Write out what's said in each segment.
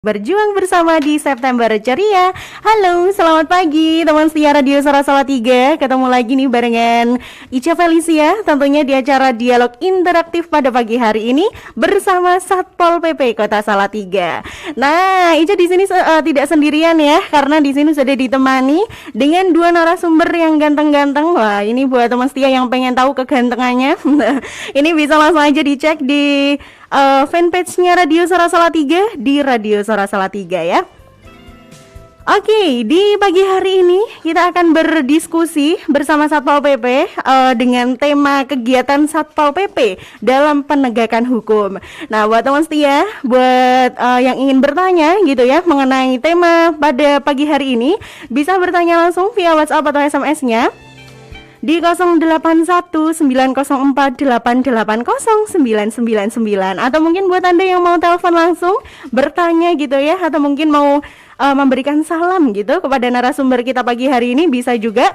Berjuang bersama di September Ceria. Halo, selamat pagi teman setia Radio Suara Salatiga. Ketemu lagi nih barengan Ica Felicia, tentunya di acara Dialog Interaktif pada pagi hari ini bersama Satpol PP Kota Salatiga. Nah, Ica di sini tidak sendirian ya, karena di sini sudah ditemani dengan dua narasumber yang ganteng-ganteng. Wah, ini buat teman setia yang pengen tahu kegantengannya. Ini bisa langsung aja dicek di fanpage-nya Radio Suara Salatiga di Radio Suara Salatiga ya. Oke, di pagi hari ini kita akan berdiskusi bersama Satpol PP dengan tema kegiatan Satpol PP dalam penegakan hukum. Nah, buat teman setia, buat yang ingin bertanya gitu ya mengenai tema pada pagi hari ini, bisa bertanya langsung via WhatsApp atau SMS-nya di 081984880999, atau mungkin buat Anda yang mau telepon langsung bertanya gitu ya, atau mungkin mau memberikan salam gitu kepada narasumber kita pagi hari ini, bisa juga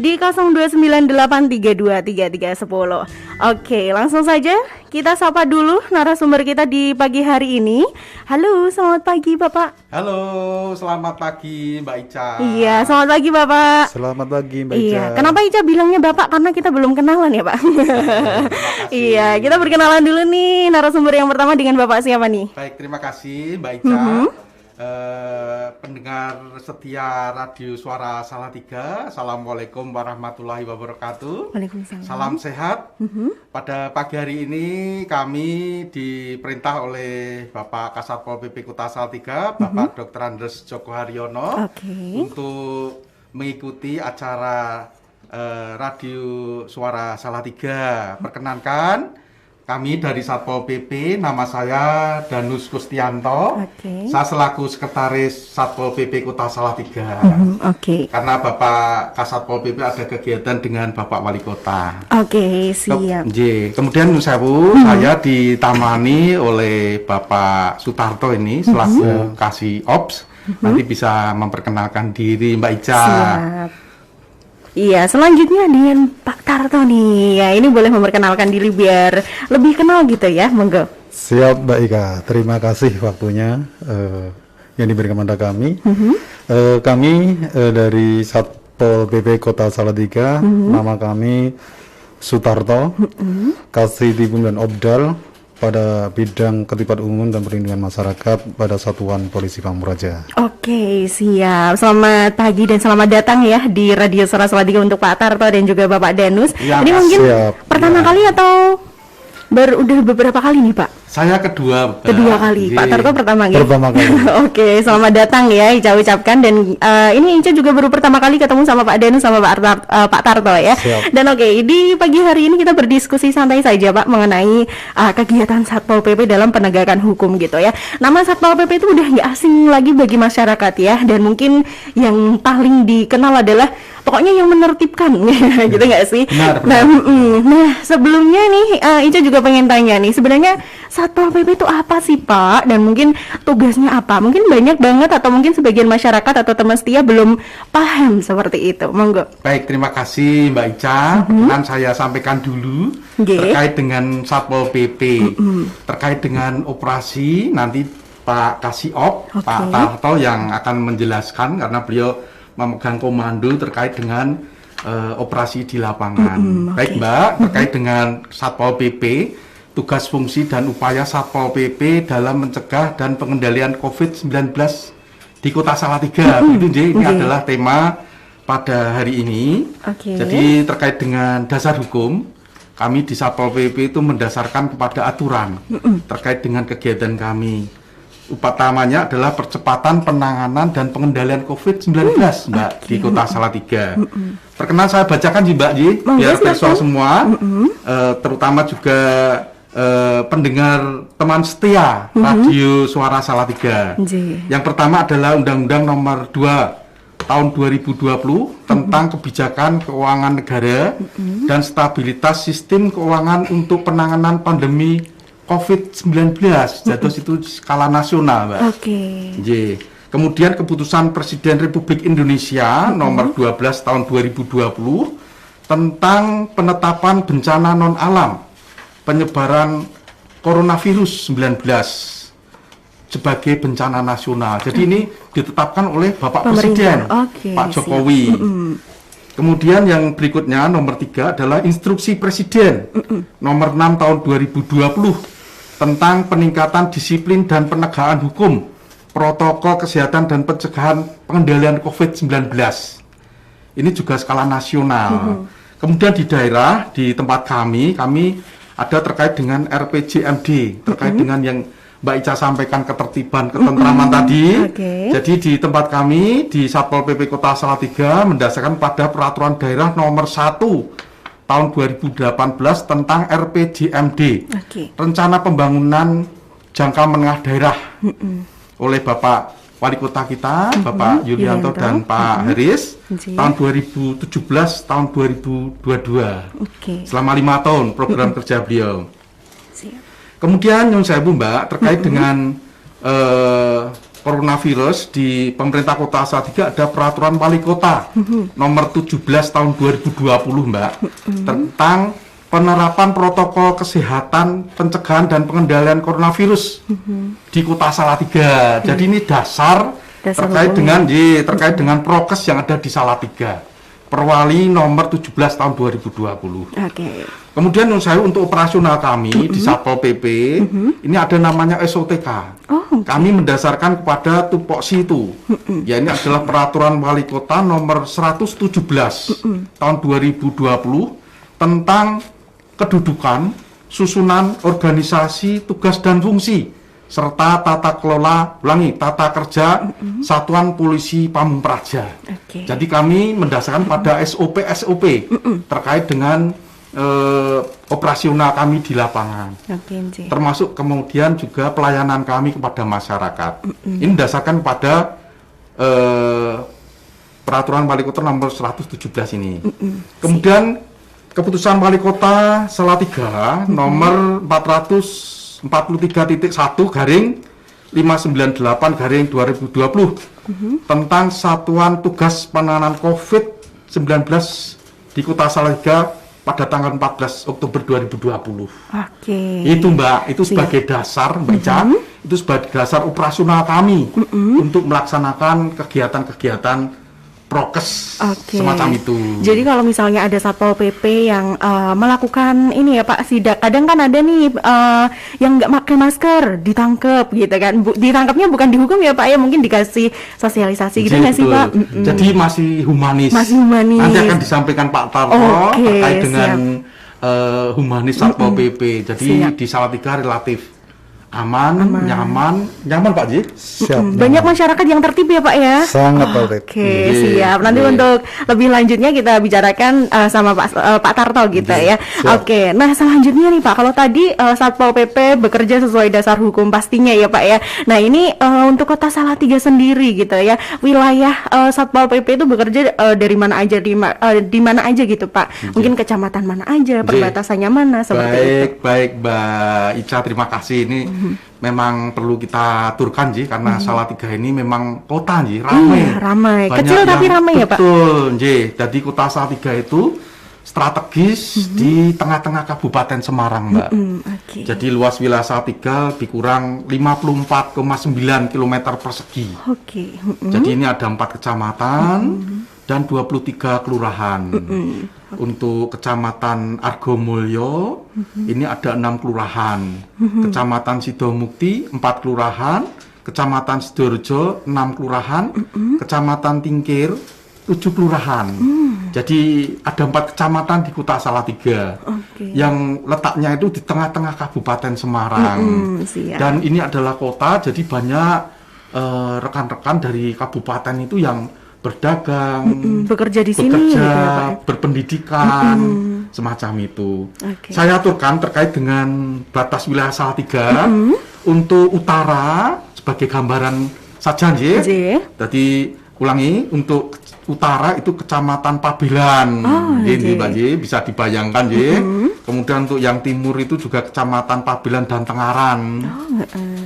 di 0298323310. Oke, langsung saja kita sapa dulu narasumber kita di pagi hari ini. Halo, selamat pagi Bapak. Halo, selamat pagi Mbak Ica. Iya, selamat pagi Bapak. Selamat pagi Mbak Ica. Iya, kenapa Ica bilangnya Bapak? Karena kita belum kenalan ya Pak. Iya, kita berkenalan dulu nih. Narasumber yang pertama dengan Bapak siapa nih? Baik, terima kasih Mbak Ica. Pendengar setia Radio Suara Salatiga, Assalamualaikum warahmatullahi wabarakatuh. Waalaikumsalam. Salam sehat. Pada pagi hari ini kami diperintah oleh Bapak Kasatpol PP Kota Salatiga, Bapak Dr. Andes Joko Haryono, untuk mengikuti acara Radio Suara Salatiga. Perkenankan, kami dari Satpol PP, nama saya Danus Kustianto. Saya selaku Sekretaris Satpol PP Kota Salatiga. Karena Bapak Kasatpol PP ada kegiatan dengan Bapak Wali Kota. Siap. Kemudian saya ditamani oleh Bapak Sutarto ini selaku Kasih Ops. Nanti bisa memperkenalkan diri Mbak Ica. Siap. Iya, selanjutnya dengan Pak Tarto nih. Ya, ini boleh memperkenalkan diri biar lebih kenal gitu ya, monggo. Siap Mbak Ika, terima kasih waktunya yang diberikan kepada kami. Kami dari Satpol PP Kota Salatiga, nama kami Sutarto, Kasih Tibum dan Obdal pada bidang Ketertiban Umum dan Perlindungan Masyarakat pada Satuan Polisi Pamung Praja. Oke, siap. Selamat pagi dan selamat datang ya di Radio Suara Salatiga untuk Pak Tarto dan juga Bapak Danus. Ya, ini mungkin pertama kali atau udah beberapa kali nih Pak? Saya kedua kali. Pak Tarto pertama kali. Oke, selamat datang ya Ica ucapkan. Dan ini Ica juga baru pertama kali ketemu sama Pak Danus sama Pak Tarto ya. Siap. Dan di pagi hari ini kita berdiskusi santai saja Pak mengenai kegiatan Satpol PP dalam penegakan hukum gitu ya. Nama Satpol PP itu udah nggak asing lagi bagi masyarakat ya. Dan mungkin yang paling dikenal adalah pokoknya yang menertibkan gitu nggak sih? Benar. Nah sebelumnya nih Ica juga pengen tanya nih, sebenarnya Satpol PP itu apa sih Pak? Dan mungkin tugasnya apa? Mungkin banyak banget atau mungkin sebagian masyarakat atau teman setia belum paham seperti itu. Monggo. Baik, terima kasih Mbak Ica. Kan saya sampaikan dulu terkait dengan Satpol PP. Terkait dengan operasi, nanti Pak Kasiop, Pak Tarto yang akan menjelaskan karena beliau memegang komando terkait dengan operasi di lapangan. Baik Mbak, terkait dengan Satpol PP, tugas fungsi dan upaya Satpol PP dalam mencegah dan pengendalian COVID-19 di Kota Salatiga. Ini adalah tema pada hari ini. Jadi terkait dengan dasar hukum, kami di Satpol PP itu mendasarkan kepada aturan terkait dengan kegiatan kami. Utamanya adalah percepatan penanganan dan pengendalian COVID-19 Mbak di Kota Salatiga. Perkenan saya bacakan sih Mbak biar visual semua, terutama juga pendengar teman setia Radio Suara Salatiga. Yang pertama adalah Undang-Undang Nomor 2 Tahun 2020 tentang kebijakan keuangan negara dan stabilitas sistem keuangan untuk penanganan pandemi COVID-19. Jatuh itu skala nasional, Mbak. Kemudian keputusan Presiden Republik Indonesia Nomor 12 Tahun 2020 tentang penetapan bencana non alam penyebaran coronavirus 19. sebagai bencana nasional. Jadi ini ditetapkan oleh Bapak Pemerintah. Presiden, Pak Jokowi. Kemudian yang berikutnya nomor 3 adalah Instruksi Presiden nomor 6 tahun 2020 tentang peningkatan disiplin dan penegakan hukum, protokol kesehatan dan pencegahan pengendalian COVID-19. Ini juga skala nasional. Kemudian di daerah, di tempat kami ada terkait dengan RPJMD, terkait dengan yang Mbak Ica sampaikan ketertiban, ketentraman tadi. Jadi di tempat kami, di Satpol PP Kota Salatiga, mendasarkan pada Peraturan Daerah nomor 1 tahun 2018 tentang RPJMD, Rencana Pembangunan Jangka Menengah Daerah, oleh Bapak Wali Kota kita, Bapak Yulianto dan Pak Haris, tahun 2017, tahun 2022. Selama 5 tahun program kerja beliau. Kemudian yang saya Mbak, terkait dengan coronavirus di pemerintah Kota Salatiga ada Peraturan Wali Kota nomor 17 tahun 2020 Mbak, tentang penerapan protokol kesehatan, pencegahan dan pengendalian coronavirus di Kota Salatiga. Jadi ini dasar terkait dengan terkait dengan prokes yang ada di Salatiga. Perwali nomor 17 tahun 2020. Kemudian saya untuk operasional kami di Satpol PP ini ada namanya SOTK. Kami mendasarkan kepada tupoksi itu. Ya, ini adalah Peraturan Wali Kota nomor 117 tahun 2020 tentang kedudukan, susunan, organisasi, tugas dan fungsi serta tata kerja Satuan Polisi Pamung Praja. Jadi kami mendasarkan pada SOP terkait dengan operasional kami di lapangan. Termasuk kemudian juga pelayanan kami kepada masyarakat. Ini mendasarkan pada Peraturan Wali Kota nomor 117 ini. Kemudian Keputusan Wali Kota Salatiga nomor 443.1 garing 598 garing 2020 tentang Satuan Tugas Penanganan COVID-19 di Kota Salatiga pada tanggal 14 Oktober 2020. Itu Mbak, itu sebagai dasar Mbak Ica, itu sebagai dasar operasional kami untuk melaksanakan kegiatan-kegiatan prokes semacam itu. Jadi kalau misalnya ada Satpol PP yang melakukan ini ya Pak sidak, kadang kan ada nih yang nggak pakai masker ditangkap gitu kan. Ditangkapnya bukan dihukum ya Pak ya, mungkin dikasih sosialisasi gitu nggak sih Pak? Jadi masih humanis. Nanti akan disampaikan Pak Tarto terkait dengan humanis Satpol PP. Jadi di Salatiga relatif aman, nyaman Pak Ji. Banyak masyarakat yang tertib ya Pak ya. Sangat tertib. Siap. Nanti untuk lebih lanjutnya kita bicarakan sama Pak Tarto gitu ya. Nah selanjutnya nih Pak, kalau tadi Satpol PP bekerja sesuai dasar hukum pastinya ya Pak ya. Nah ini untuk Kota Salatiga sendiri gitu ya, wilayah Satpol PP itu bekerja dari mana aja, di mana aja gitu Pak. Mungkin kecamatan mana aja, perbatasannya mana seperti itu. Baik Mbak Ica, terima kasih. Ini memang perlu kita aturkan Ji, karena Salatiga ini memang kota Ji, ramai. Kecil tapi ramai ya Pak. Betul Ji. Jadi Kota Salatiga itu strategis di tengah-tengah Kabupaten Semarang Mbak. Jadi luas wilayah Salatiga lebih kurang 54,9 km persegi. Jadi ini ada 4 kecamatan dan 23 kelurahan. Untuk Kecamatan Argomulyo ini ada 6 kelurahan. Kecamatan Sidomukti 4 kelurahan, Kecamatan Sidoarjo 6 kelurahan, Kecamatan Tingkir 7 kelurahan. Jadi ada 4 kecamatan di Kota Salatiga yang letaknya itu di tengah-tengah Kabupaten Semarang. Dan ini adalah kota, jadi banyak rekan-rekan dari kabupaten itu yang berdagang, bekerja di sini, gitu ya, berpendidikan, semacam itu. Saya aturkan terkait dengan batas wilayah Salatiga untuk utara sebagai gambaran saja, Jadi ulangi, untuk utara itu Kecamatan Pabelan, ini Mbak J, bisa dibayangkan J. Kemudian untuk yang timur itu juga Kecamatan Pabelan dan Tengaran.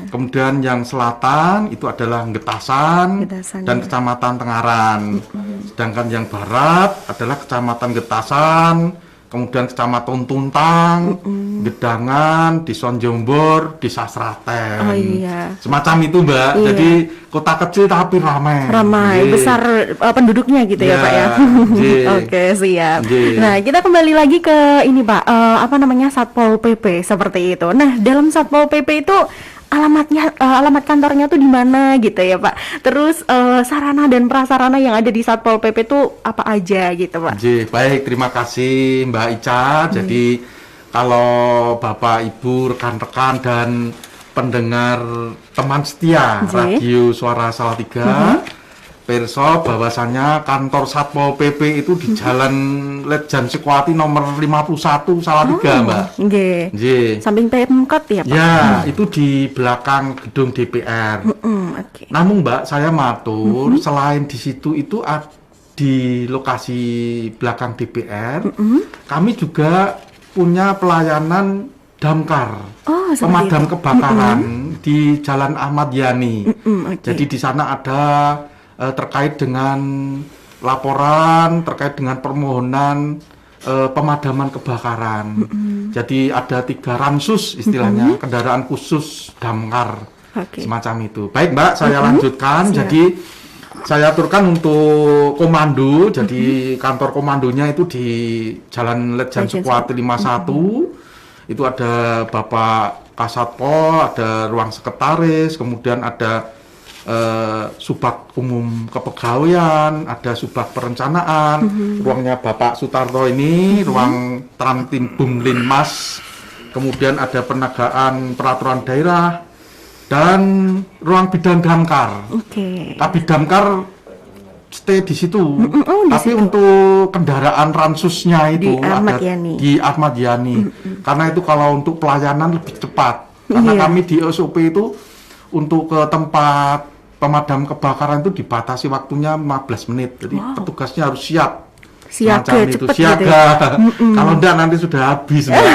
Kemudian yang selatan itu adalah Getasan dan Kecamatan Tengaran. Sedangkan yang barat adalah Kecamatan Getasan, kemudian Kecamatan Tuntang, Gedangan, Desa Jombor, Desa Sraten. Oh iya. Semacam itu, Mbak. Iya. Jadi kota kecil tapi ramai. Ramai, Nggih. besar penduduknya gitu ya, Ya, Pak ya. nggih. Oke, siap. Nggih. Nah, kita kembali lagi ke ini, Pak. Apa namanya, Satpol PP seperti itu. Nah, dalam Satpol PP itu alamat kantornya tuh di mana gitu ya, Pak. Terus sarana dan prasarana yang ada di Satpol PP itu apa aja gitu, Pak. Nggih, baik, terima kasih Mbak Ica. Jadi kalau Bapak, Ibu, rekan-rekan dan pendengar teman setia Nggih. Radio Suara Salatiga, perso bahwasannya kantor Satpol PP itu di Jalan Letjen Sekwati nomor 51 Salatiga, Mbak. Nggih. Nggih. Samping Pemkot ya, Pak. Ya, itu di belakang gedung DPR. Oke. Namun Mbak, saya matur, selain di situ itu di lokasi belakang DPR, kami juga punya pelayanan damkar, Oh, seperti pemadam itu. kebakaran di Jalan Ahmad Yani. Oke. Jadi di sana ada terkait dengan laporan, terkait dengan permohonan pemadaman kebakaran. Jadi ada 3 ransus istilahnya, kendaraan khusus damkar. Oke. Semacam itu. Baik Mbak, saya lanjutkan. Siap. Jadi saya aturkan untuk komando. Jadi kantor komandonya itu di Jalan Letjen Letjen Sekwati 51. Itu ada Bapak Kasatpol, ada ruang sekretaris, kemudian ada Subak Umum Kepegawaian, ada Subak Perencanaan, ruangnya Bapak Sutarto ini, ruang Trantimbum Linmas, kemudian ada penegakan peraturan daerah, dan ruang bidang damkar. Oke. Kabid damkar stay di situ, di tapi situ. untuk kendaraan ransusnya itu Di Ahmad ada Yani. di Ahmad Yani. Karena itu kalau untuk pelayanan lebih cepat. Karena Iya. kami di SOP itu untuk ke tempat pemadam kebakaran itu dibatasi waktunya 15 menit. Jadi petugasnya harus siap. Siaga, Semacam itu, cepet gitu siaga. ya. Kalau enggak nanti sudah habis, Mbak.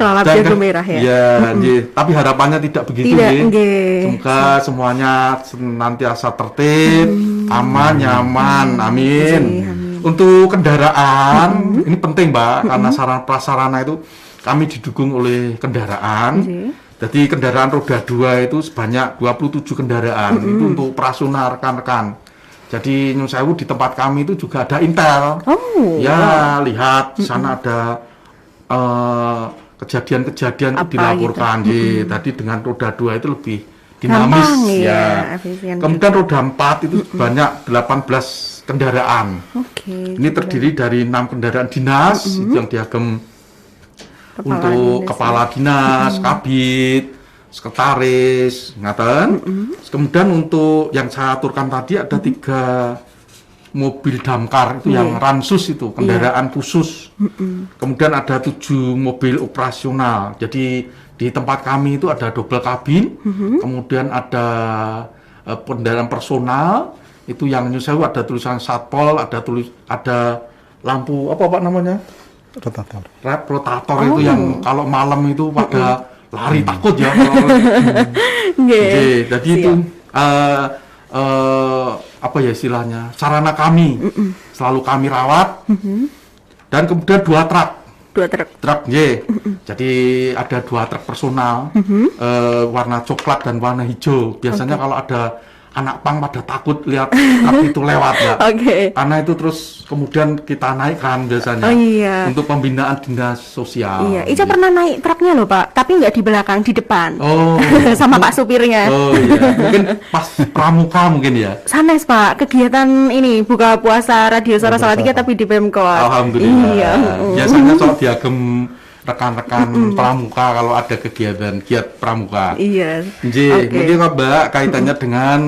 Kelap Dan jago merah ya. Ya, nggih. Tapi harapannya tidak begitu, Tidak, nggih. nggih. Semoga semuanya senantiasa tertib, aman, nyaman. Amin. Amin. Untuk kendaraan, ini penting, Mbak, karena sarana prasarana itu kami didukung oleh kendaraan. Nggih. Jadi kendaraan roda 2 itu sebanyak 27 kendaraan. Itu untuk operasional rekan-rekan. Jadi Nyun Sewu di tempat kami itu juga ada intel. Oh, Ya, lihat di sana ada kejadian-kejadian itu Apa dilaporkan. Jadi tadi dengan roda 2 itu lebih dinamis Gampang, ya. ya, efisien Kemudian roda 4 itu banyak 18 kendaraan. Oke. Ini terdiri dari 6 kendaraan dinas itu yang diagem untuk dinas, kepala dinas, kabid, sekretaris, ngaten. Kemudian untuk yang saya aturkan tadi ada 3 mobil damkar itu yang ransus itu kendaraan khusus. Kemudian ada 7 mobil operasional. Jadi di tempat kami itu ada double kabin, kemudian ada kendaraan personal itu yang Nyun Sewu ada tulisan Satpol, ada lampu apa Pak namanya? Rotator. Rotator itu yang kalau malam itu pada lari takut ya. Nggih. Oke, jadi itu apa ya istilahnya? Sarana kami selalu kami rawat. Dan kemudian 2 truk. 2 truk. Truk, nggih. Jadi ada 2 truk personal warna coklat dan warna hijau. Biasanya kalau ada anak pang pada takut lihat truk itu lewat ya. Oke. Karena itu terus kemudian kita naikkan biasanya Oh, iya. untuk pembinaan dinas sosial. Iya, Ica pernah naik truknya loh, Pak, tapi nggak di belakang, di depan. Oh. Sama Pak supirnya. Oh iya, mungkin pas pramuka mungkin ya. Sanes, Pak, kegiatan ini buka puasa Radio Suara Salatiga tapi di Pemkot. Alhamdulillah. Iya. Biasanya soal diagem rekan-rekan pramuka kalau ada kegiatan giat pramuka. Iya. Nggih, Oke. mungkin Mbak kaitannya dengan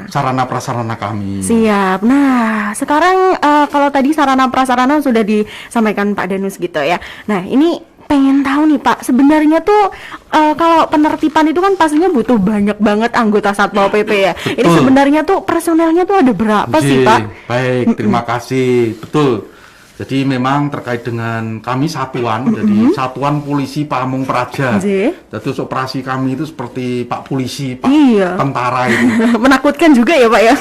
Sarana prasarana kami. Siap. Nah, sekarang kalau tadi sarana prasarana sudah disampaikan Pak Danus gitu ya. Nah, ini pengen tahu nih Pak, sebenarnya tuh kalau penertiban itu kan pastinya butuh banyak banget anggota Satpol PP ya. Ini Betul. sebenarnya tuh personelnya tuh ada berapa sih Nggih, Pak? baik, terima kasih. Betul. Jadi memang terkait dengan kami satuan, jadi Satuan Polisi Pamung Praja. Jadi operasi kami itu seperti Pak Polisi, Pak Tentara itu. Menakutkan juga ya Pak ya.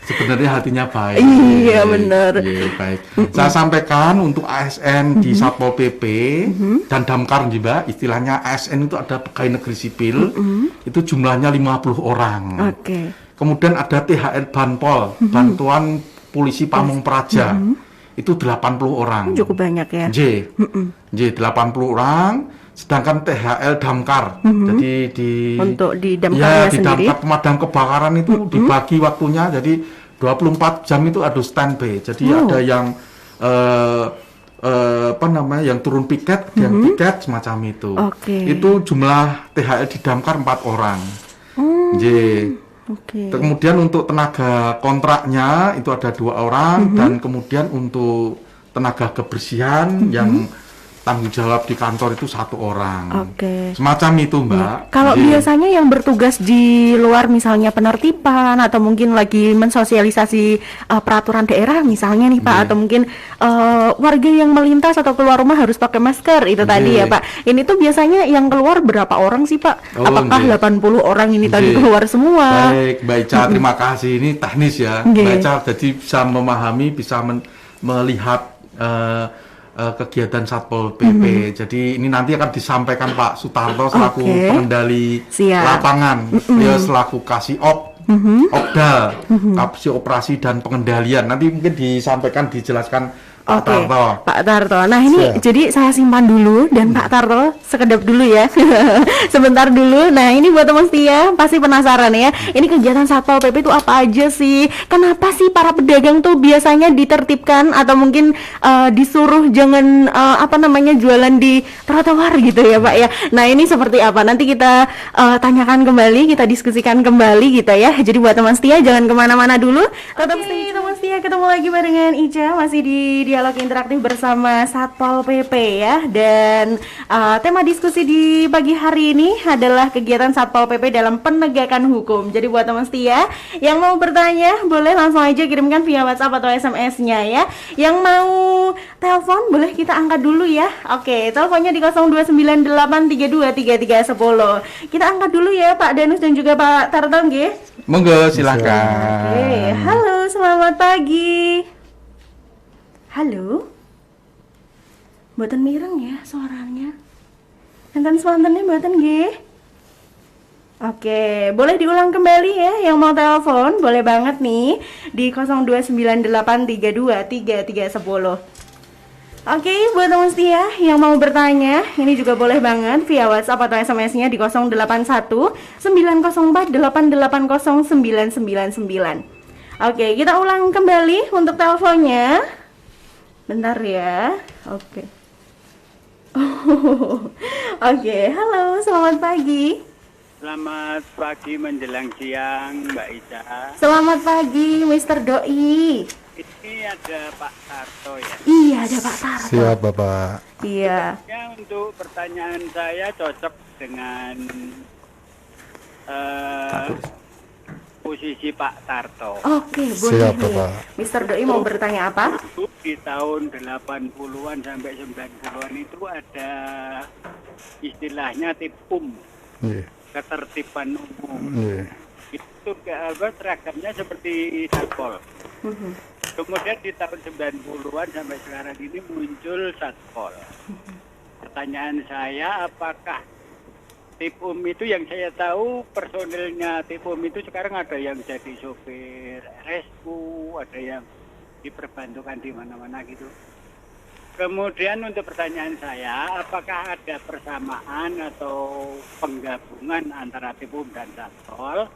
Sebenarnya hatinya baik. Iya benar. Iya baik. Saya sampaikan untuk ASN di Satpol PP dan Damkar juga, istilahnya ASN itu ada pegawai negeri sipil, itu jumlahnya 50 orang. Kemudian ada THR Banpol, Bantuan Polisi Pamung Praja. Itu 80 orang. Cukup banyak ya. J 80 orang. Sedangkan THL Damkar, jadi untuk di ya, damkarnya di sendiri, damkar pemadam kebakaran itu dibagi waktunya, jadi 24 jam itu ada standby. Jadi ada yang yang turun piket, yang piket semacam itu. Itu jumlah THL di damkar 4 orang. Kemudian untuk tenaga kontraknya itu ada 2 orang, dan kemudian untuk tenaga kebersihan yang tanggung jawab di kantor itu 1 orang. Semacam itu Mbak. Kalau biasanya yang bertugas di luar misalnya penertiban atau mungkin lagi mensosialisasi peraturan daerah misalnya nih Pak, atau mungkin warga yang melintas atau keluar rumah harus pakai masker itu tadi ya Pak. Ini tuh biasanya yang keluar berapa orang sih Pak? Apakah 80 orang ini tadi keluar semua? Baik, Mbak Ica, terima kasih. Ini teknis ya. Mbak Ica jadi bisa memahami, bisa melihat kegiatan Satpol PP. Jadi ini nanti akan disampaikan Pak Sutarto selaku pengendali lapangan, beliau selaku kasih Opdal, Kapsi Operasi dan Pengendalian. Nanti mungkin disampaikan, dijelaskan Pak Tarto. Pak Tarto. Nah ini jadi saya simpan dulu, dan Pak Tarto sekedap dulu ya. Sebentar dulu. Nah ini buat teman setia pasti penasaran ya. Ini kegiatan Satpol PP itu apa aja sih? Kenapa sih para pedagang tuh biasanya ditertibkan atau mungkin disuruh jangan jualan di trotoar gitu ya Pak ya. Nah ini seperti apa? Nanti kita tanyakan kembali, kita diskusikan kembali gitu ya. Jadi buat teman setia jangan kemana-mana dulu. Tetap stay teman setia, ketemu lagi barengan Ica masih di dialog interaktif bersama Satpol PP ya. Dan tema diskusi di pagi hari ini adalah kegiatan Satpol PP dalam penegakan hukum. Jadi buat teman setia yang mau bertanya boleh langsung aja kirimkan via WhatsApp atau SMS-nya ya. Yang mau telepon boleh kita angkat dulu ya. Oke, teleponnya di 0298323310. Kita angkat dulu ya Pak Danus dan juga Pak Tarto nggih. Monggo silakan. Halo, selamat pagi. Halo. Mboten mireng ya suaranya. Enten swantennya mboten nggih. Oke, boleh diulang kembali ya yang mau telepon, boleh banget nih di 0298323310. Oke, buat teman setia yang mau bertanya, ini juga boleh banget via WhatsApp atau SMS-nya di 081 904 880 999. Oke, kita ulang kembali untuk teleponnya. Bentar ya. Oke. Oke, halo, selamat pagi. Selamat pagi menjelang siang, Mbak Ica. Selamat pagi, Mr. Doi. Ini ada Pak Tarto ya? Iya, ada Pak Tarto. Siap, Bapak. Iya. Ya, untuk pertanyaan saya cocok dengan posisi Pak Tarto. Oke, boleh. Siap, Bapak. Mr. Doi mau bertanya apa? Di tahun 80-an sampai 90-an itu ada istilahnya tipum, ketertiban umum. Itu seragamnya seperti Satpol. Kemudian di tahun 90-an sampai sekarang ini muncul Satpol. Pertanyaan saya, apakah Tipum itu yang saya tahu personilnya Tipum itu sekarang ada yang jadi sopir rescue, ada yang diperbantukan di mana-mana gitu. Kemudian untuk pertanyaan saya, apakah ada persamaan atau penggabungan antara Tipum dan Satpol,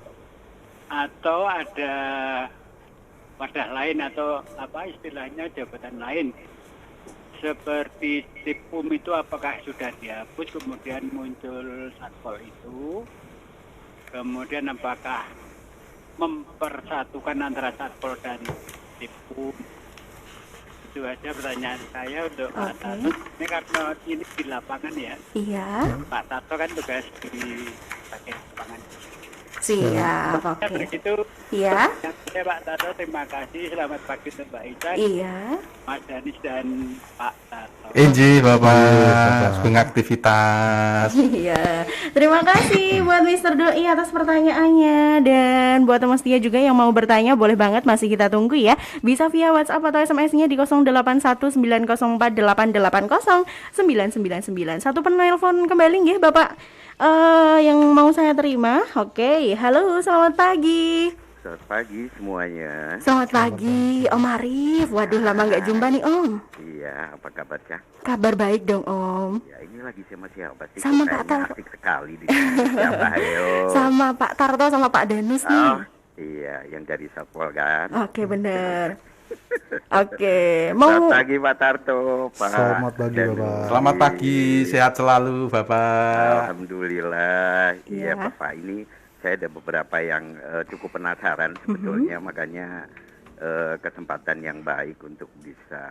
atau ada wadah lain atau apa istilahnya jabatan lain? Seperti Tipum itu apakah sudah dihapus kemudian muncul Satpol itu, kemudian apakah mempersatukan antara Satpol dan Tipum? Itu aja pertanyaan saya untuk Pak Tato. Ini karena ini di lapangan ya. Iya. Pak Tato kan tugas di bagian lapangan. Siap, Ya, oke. begitu. Iya, Ya, Pak Tarto, terima kasih. Selamat pagi untuk Mbak Ica, iya. Mas Danis, dan Pak Tarto. Inji Bapak. Bapak, sebagai aktivitas. Iya, terima kasih buat Mister Doi atas pertanyaannya. Dan buat teman setia juga yang mau bertanya, boleh banget, masih kita tunggu ya. Bisa via WhatsApp atau SMS-nya di 081904808999. Satu penelpon kembali nggih Bapak yang mau saya terima. Oke, halo, selamat pagi. Selamat pagi semuanya. Selamat pagi, Om Arif. Waduh, lama nggak jumpa nih Om. Iya, apa kabarnya? Kabar baik dong Om. Ya, ini lagi sama siapa sih? Sama Kok Pak kayaknya Tarto. asik sekali di sini. Siapa, ayo? Sama Pak Tarto sama Pak Danus nih. Oh, iya, yang dari Satpol kan. Oke, bener. Oke, Selamat mau pagi Pak Tarto, Pak. Selamat pagi, Danus. Bapak. Selamat pagi, sehat selalu Bapak. Alhamdulillah. Iya, Iya. Bapak, ini saya ada beberapa yang cukup penasaran sebetulnya, makanya kesempatan yang baik untuk bisa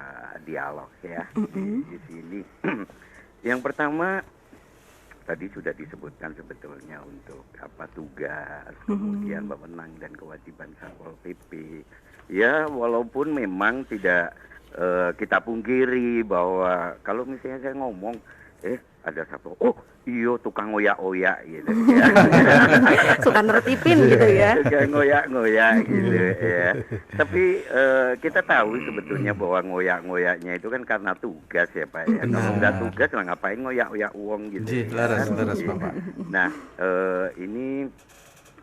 dialog ya di sini. Yang pertama tadi sudah disebutkan sebetulnya untuk apa tugas, kemudian wewenang dan kewajiban Satpol PP. Ya, walaupun memang tidak kita pungkiri bahwa kalau misalnya saya ngomong, ada satu, oh iya tukang ngoyak-ngoyak gitu ya. suka nertipin gitu ya. Suka ngoyak-ngoyak gitu ya. Tapi kita tahu sebetulnya bahwa ngoyak-ngoyaknya itu kan karena tugas ya Pak ya. Kalau nggak tugas lah ngapain ngoyak-ngoyak uang gitu. Inji, leres Gitu. Bapak. Nah, ini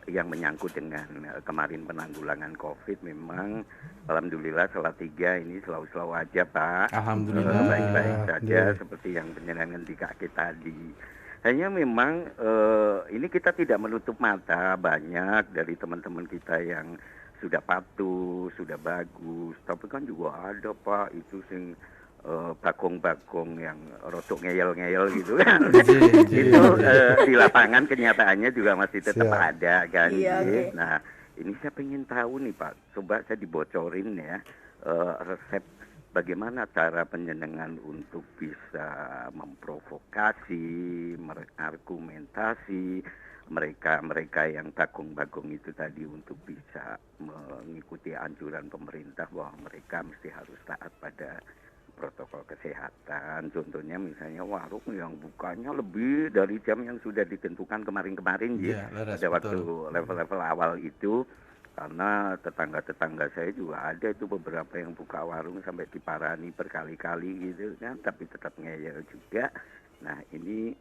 yang menyangkut dengan kemarin penanggulangan COVID, memang alhamdulillah Salatiga ini selalu aja Pak. Alhamdulillah. Baik-baik saja Iya. seperti yang penjelasan di kaki tadi. Hanya memang ini kita tidak menutup mata, banyak dari teman-teman kita yang sudah patuh, sudah bagus, tapi kan juga ada Pak itu sing bagong-bagong yang rotok ngeyel-ngeyel gitu kan. Itu di lapangan kenyataannya juga masih tetap Siap. ada kan. Iya, gitu. oke. Nah, ini saya pengen tahu nih Pak, coba saya dibocorin ya resep bagaimana cara penjenengan untuk bisa memprovokasi, mengargumentasi mereka yang bagong-bagong itu tadi untuk bisa mengikuti anjuran pemerintah bahwa mereka mesti harus taat pada protokol kesehatan. Contohnya misalnya warung yang bukanya lebih dari jam yang sudah ditentukan kemarin-kemarin Iya, leres, pada waktu betul. level-level awal itu. Karena tetangga-tetangga saya juga ada itu beberapa yang buka warung sampai diparani berkali-kali gitu kan, tapi tetap ngeyel juga. Nah ini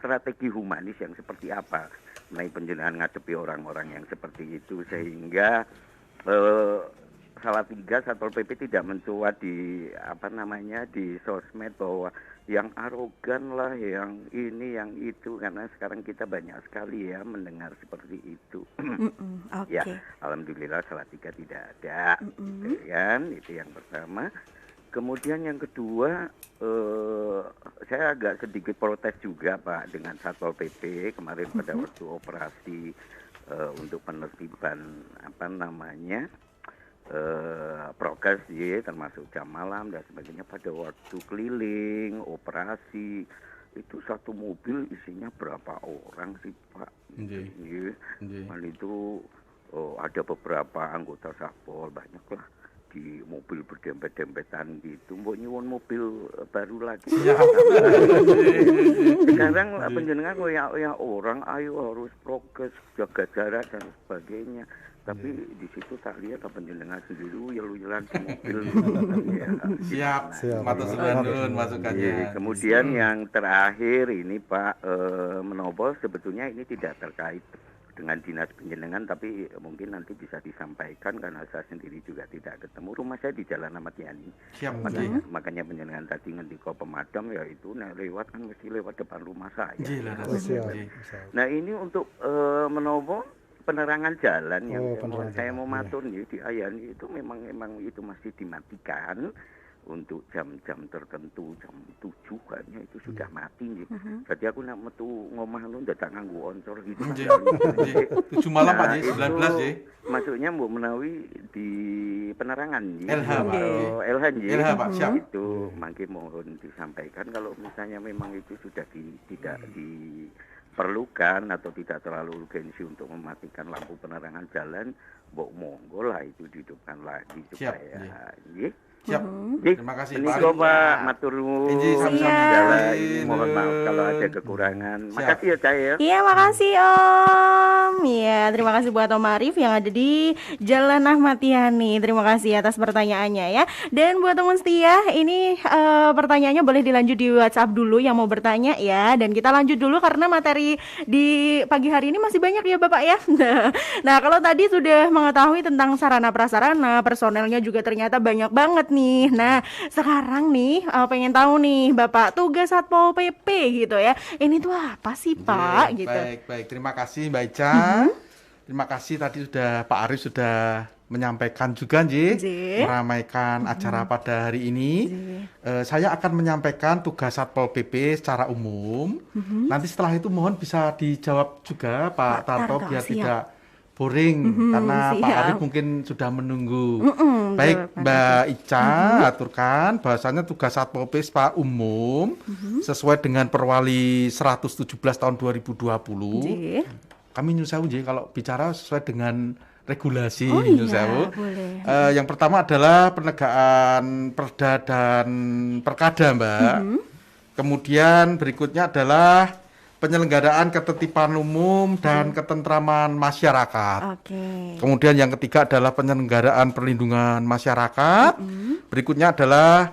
strategi humanis yang seperti apa menaik penjenengan ngadepi orang-orang yang seperti itu sehingga Salatiga Satpol PP tidak mencuat di di sosmed bahwa yang arogan lah, yang ini, yang itu, karena sekarang kita banyak sekali ya mendengar seperti itu. Oke. Ya, alhamdulillah Salatiga tidak ada, gitu kan? Itu yang pertama. Kemudian yang kedua, saya agak sedikit protes juga Pak dengan Satpol PP kemarin pada waktu operasi untuk penertiban prokes ya, termasuk jam malam dan sebagainya. Pada waktu keliling operasi itu satu mobil isinya berapa orang sih Pak? Inji. Iya. Inji. Dan itu ada beberapa anggota Satpol banyak lah di mobil berdempet-dempetan gitu. Mbok nyuwun mobil baru lagi. Ya. Sekarang penjenengan ngoyak-ngoyak orang, ayo harus prokes, jaga jarak dan sebagainya. Tapi di situ tak lihat penjenengan sendiri uyel-uyelan di mobil. Ya, Siap, Siap. matur suwun masukannya. Iya, kemudian yang terakhir ini Pak Menopo, sebetulnya ini tidak terkait dengan dinas penjenengan, tapi mungkin nanti bisa disampaikan karena saya sendiri juga tidak ketemu. Rumah saya di Jalan Ahmad Yani. Siap, Inji. Makanya penjenengan tadi ngendiko pemadam ya itu lewat kan mesti lewat depan rumah saya. Inji, leres. Oh, siap. Inji. Siap. Nah ini untuk Menopo penerangan jalan yang penerangan saya jalan, mau iya. matur nih di Ayani itu memang itu masih dimatikan untuk jam-jam tertentu, jam 7 kayaknya itu sudah mati nih. Jadi aku nak metu ngomah lu dadak nganggo oncor gitu. Inji. Inji. 7 malam Pak, Ji, 19 ya. Maksudnya Mbok Menawi di penerangan Ji. LH, Pak. LH Ji. LH, Pak, siap. Itu mungkin mohon disampaikan kalau misalnya memang itu sudah tidak di diperlukan atau tidak terlalu urgensi untuk mematikan lampu penerangan jalan, monggo lah itu dihidupkan lagi Siap, supaya nggih. Siap. Nggih, Terima kasih ini Pak kok Arif. Pak matur nuwun. Inji, sami-sami. Segala ini Siap. mohon maaf kalau ada kekurangan. Siap. Makasih ya Cah ya. Iya, makasih Om. Ya, terima kasih buat Om Arif yang ada di Jalan Ahmad Yani. Terima kasih atas pertanyaannya ya. Dan buat teman setia, ini pertanyaannya boleh dilanjut di WhatsApp dulu yang mau bertanya ya. Dan kita lanjut dulu karena materi di pagi hari ini masih banyak ya Bapak ya. Nah, kalau tadi sudah mengetahui tentang sarana prasarana, personelnya juga ternyata banyak banget nih. Nah, sekarang nih pengen tahu nih Bapak, tugas Satpol PP gitu ya. Ini tuh apa sih Pak Oke, gitu. Baik. Terima kasih Mbak Ica. Terima kasih tadi sudah Pak Arif sudah menyampaikan juga Nji, Nji. meramaikan acara pada hari ini. Saya akan menyampaikan tugas Satpol PP secara umum. Nanti setelah itu mohon bisa dijawab juga Pak Tarto Tarto, biar siap. tidak boring karena Pak siap. Arif mungkin sudah menunggu. betul, Baik Pak Mbak Ica, aturkan bahwasanya tugas Satpol PP secara umum sesuai dengan Perwali 117 tahun 2020. Nji. Kami nyuwun sewu nggih kalau bicara sesuai dengan regulasi Oh nyuwun iya, sewu. boleh. Yang pertama adalah penegakan perda dan perkada, Mbak. Kemudian berikutnya adalah penyelenggaraan ketertiban umum dan ketentraman masyarakat. Oke. Kemudian yang ketiga adalah penyelenggaraan perlindungan masyarakat. Berikutnya adalah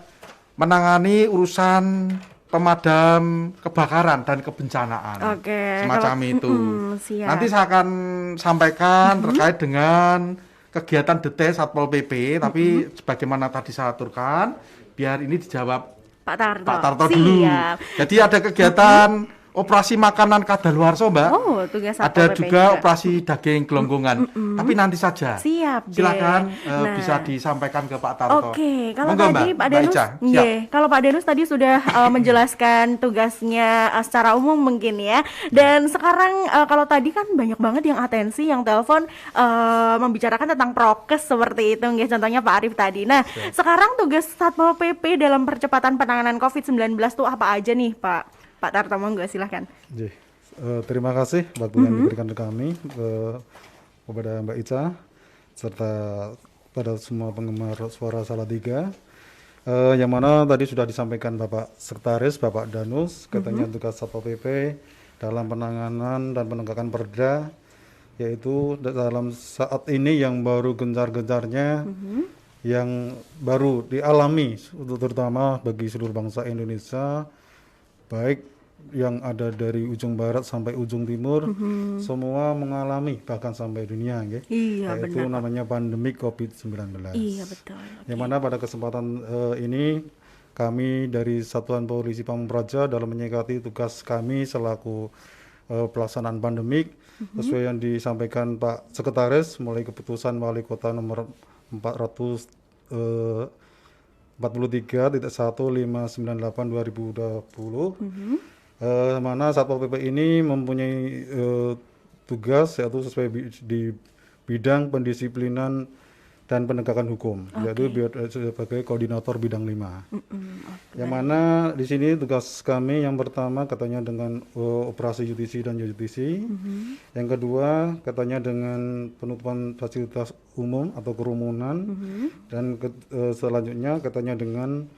menangani urusan pemadam kebakaran dan kebencanaan. Oke, Semacam kalau- itu. siap. Nanti saya akan sampaikan terkait dengan kegiatan detail Satpol PP, tapi sebagaimana tadi saya aturkan, biar ini dijawab Pak Tarto. Pak Tarto dulu. Siap. Jadi ada kegiatan operasi makanan kadaluarsa, Mbak. Oh, tugas Satpol Ada PP juga operasi daging gelonggongan. Tapi nanti saja. Siap deh. Silakan Nah. bisa disampaikan ke Pak Tarto. Oke, kalau Monggo, tadi Mbak. Pak Mbak Danus, Ica. Siap. nggih, kalau Pak Danus tadi sudah menjelaskan tugasnya secara umum mungkin ya. Dan sekarang kalau tadi kan banyak banget yang atensi, yang telepon membicarakan tentang prokes seperti itu, nggih. Contohnya Pak Arif tadi. Nah, sekarang tugas Satpol PP dalam percepatan penanganan COVID-19 tuh apa aja nih, Pak? Pak Tarto, monggo silahkan. Nggih. Terima kasih waktu yang diberikan ke kami, kepada Mbak Ica serta pada semua penggemar suara Salatiga. Yang mana tadi sudah disampaikan Bapak Sekretaris, Bapak Danus, katanya tugas Satpol PP dalam penanganan dan penegakan perda, yaitu dalam saat ini yang baru gencar-gencarnya, yang baru dialami, terutama bagi seluruh bangsa Indonesia, baik yang ada dari ujung barat sampai ujung timur, semua mengalami, bahkan sampai dunia, ya. Iya, Yaitu benar. namanya pandemi COVID-19. Iya, betul. Yang mana pada kesempatan ini kami dari Satuan Polisi Pamung Praja dalam menyikapi tugas kami selaku pelaksanaan pandemik sesuai yang disampaikan Pak Sekretaris mulai keputusan Wali Kota nomor 443.1.598/2020, mana Satpol PP ini mempunyai tugas yaitu sesuai di bidang pendisiplinan dan penegakan hukum, yaitu sebagai koordinator bidang 5. Yang mana di sini tugas kami yang pertama katanya dengan operasi justisi dan justisi. Yang kedua katanya dengan penutupan fasilitas umum atau kerumunan. Dan selanjutnya katanya dengan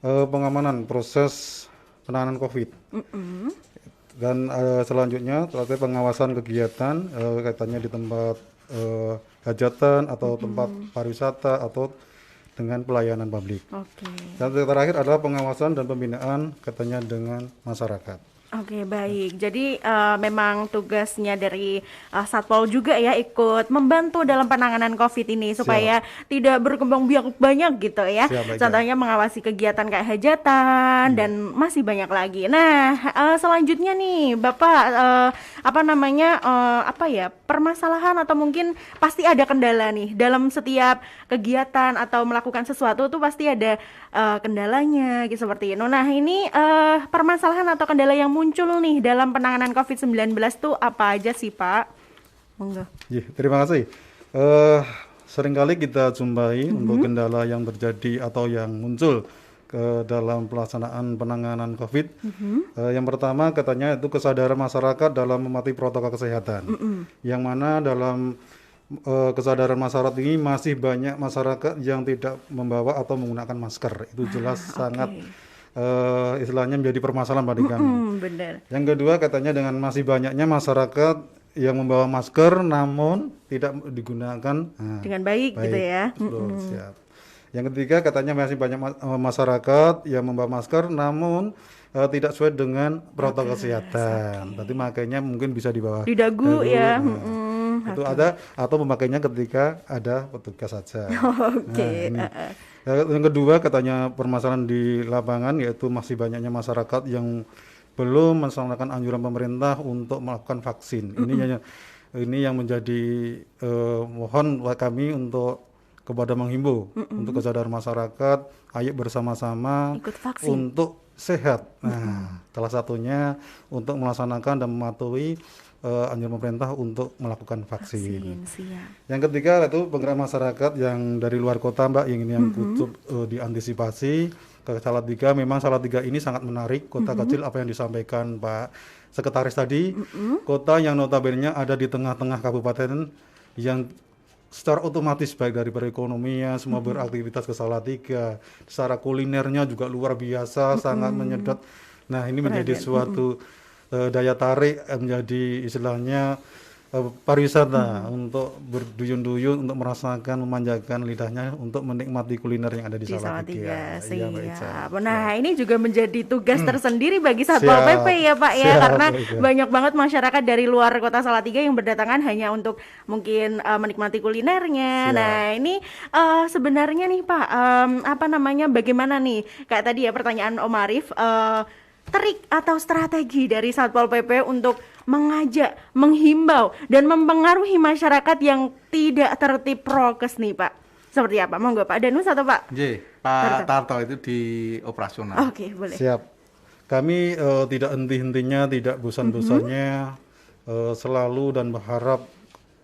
pengamanan proses penanganan COVID. Dan selanjutnya terkait pengawasan kegiatan katanya di tempat hajatan atau tempat pariwisata atau dengan pelayanan publik. Oke. Dan terakhir adalah pengawasan dan pembinaan katanya dengan masyarakat. Oke, baik. Jadi memang tugasnya dari Satpol juga ya ikut membantu dalam penanganan COVID ini supaya tidak berkembang biak banyak gitu ya. Siap, baik, Contohnya mengawasi kegiatan kayak hajatan dan masih banyak lagi. Nah, selanjutnya nih Bapak permasalahan atau mungkin pasti ada kendala nih dalam setiap kegiatan atau melakukan sesuatu tuh pasti ada kendalanya gitu seperti itu. Nah, ini permasalahan atau kendala yang muncul nih dalam penanganan COVID-19 tuh apa aja sih, Pak? Monggo. Terima kasih. Seringkali kita jumpai untuk kendala yang terjadi atau yang muncul dalam pelaksanaan penanganan COVID. Yang pertama katanya itu kesadaran masyarakat dalam mematuhi protokol kesehatan. Yang mana dalam kesadaran masyarakat ini masih banyak masyarakat yang tidak membawa atau menggunakan masker. Itu jelas sangat istilahnya menjadi permasalahan bagi kami. Benar. Yang kedua katanya dengan masih banyaknya masyarakat yang membawa masker namun tidak digunakan Dengan baik gitu ya. Betul, siap. Yang ketiga katanya masih banyak masyarakat yang membawa masker namun tidak sesuai dengan protokol kesehatan. Berarti makanya mungkin bisa di bawah Di dagu ya. Itu ada atau memakainya ketika ada petugas saja. Oke. Nah, ini. Yang kedua katanya permasalahan di lapangan yaitu masih banyaknya masyarakat yang belum melaksanakan anjuran pemerintah untuk melakukan vaksin. Ini yang menjadi mohon kami untuk kepada menghimbau untuk kesadaran masyarakat, ayo bersama-sama Ikut vaksin. untuk sehat. Nah, salah satunya untuk melaksanakan dan mematuhi anjuran pemerintah untuk melakukan vaksin. Siap. Yang ketiga itu penggerak masyarakat yang dari luar kota, Mbak, yang ini yang kutub diantisipasi ke Salatiga. Memang Salatiga ini sangat menarik, kota kecil apa yang disampaikan Pak Sekretaris tadi. Kota yang notabene ada di tengah-tengah kabupaten yang secara otomatis baik dari perekonomian semua beraktivitas ke Salatiga. Secara kulinernya juga luar biasa, sangat menyedot. Nah, ini menjadi suatu daya tarik, menjadi istilahnya pariwisata untuk berduyun-duyun untuk merasakan memanjakan lidahnya untuk menikmati kuliner yang ada di Salatiga. Iya, Mbak Ica. Siap. Nah, ini juga menjadi tugas tersendiri bagi Satpol PP ya, Pak ya, Siap, karena Mbak Ica. banyak banget masyarakat dari luar kota Salatiga yang berdatangan hanya untuk mungkin menikmati kulinernya. Siap. Nah, ini sebenarnya nih Pak, apa namanya, bagaimana nih? Kayak tadi ya pertanyaan Om Arif, trik atau strategi dari Satpol PP untuk mengajak, menghimbau, dan mempengaruhi masyarakat yang tidak tertib prokes nih Pak. Seperti apa? Monggo Pak Danus atau Pak? Pak Tarto itu di operasional. Oke, boleh. Siap. Kami tidak henti-hentinya, tidak bosan-bosannya, selalu dan berharap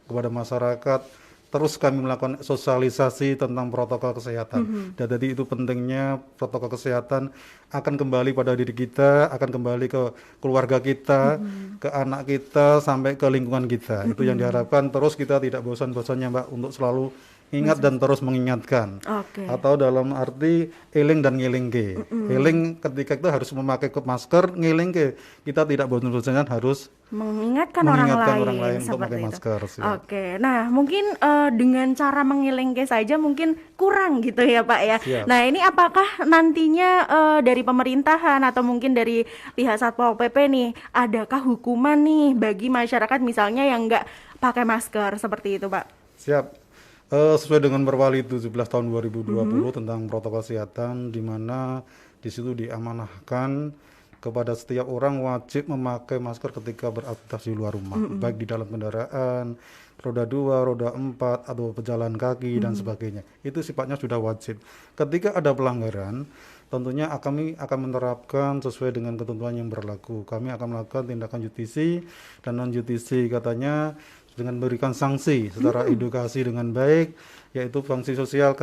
kepada masyarakat terus kami melakukan sosialisasi tentang protokol kesehatan. Dan jadi itu pentingnya protokol kesehatan akan kembali pada diri kita, akan kembali ke keluarga kita, ke anak kita, sampai ke lingkungan kita. Itu yang diharapkan. Terus kita tidak bosan-bosannya Mbak untuk selalu ingat dan terus mengingatkan. Oke. Atau dalam arti eling dan ngelingke. Eling ketika kita harus memakai masker, ngelingke kita tidak bosan-bosannya harus Mengingatkan mengingatkan orang lain untuk seperti pakai itu. masker. Siap. Oke, nah mungkin dengan cara mengilengke saja mungkin kurang gitu ya Pak ya. Siap. Nah ini apakah nantinya dari pemerintahan atau mungkin dari pihak Satpol PP nih, adakah hukuman nih bagi masyarakat misalnya yang nggak pakai masker seperti itu Pak? Siap. Sesuai dengan Perwali 17 tahun 2020 tentang protokol kesehatan, di mana di situ diamanahkan kepada setiap orang wajib memakai masker ketika beraktivitas di luar rumah, baik di dalam kendaraan, roda 2, roda 4, atau pejalan kaki dan sebagainya. Itu sifatnya sudah wajib. Ketika ada pelanggaran, tentunya kami akan menerapkan sesuai dengan ketentuan yang berlaku. Kami akan melakukan tindakan justisi dan non justisi, katanya dengan memberikan sanksi secara edukasi dengan baik, yaitu sanksi sosial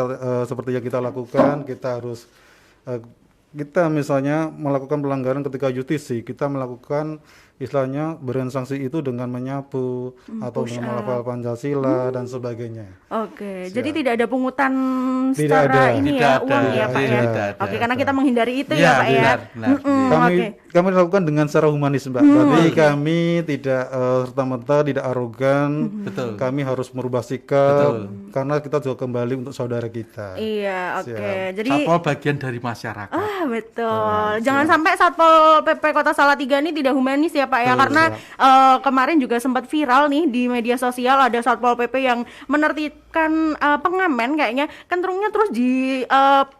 seperti yang kita lakukan. Kita harus kita misalnya melakukan pelanggaran ketika justisi, kita melakukan istilahnya berikan sanksi itu dengan menyapu atau dengan melafal Pancasila dan sebagainya. Oke, Siap. jadi tidak ada pungutan Tidak secara ada. ini Tidak ya, ada. uang ya Pak ya. Tidak ada. Oke, karena kita menghindari itu Iya, ya Pak ya. benar. Kami lakukan dengan secara humanis Mbak. Jadi kami tidak serta-merta tidak arogan. Betul. Kami harus merubah sikap Betul. karena kita juga kembali untuk saudara kita. Iya, oke. Siap. Jadi Satpol bagian dari masyarakat. betul. Jangan sampai Satpol PP Kota Salatiga ini tidak humanis ya Pak ya, karena kemarin juga sempat viral nih di media sosial ada Satpol PP yang menertibkan pengamen kayaknya kentrungnya terus di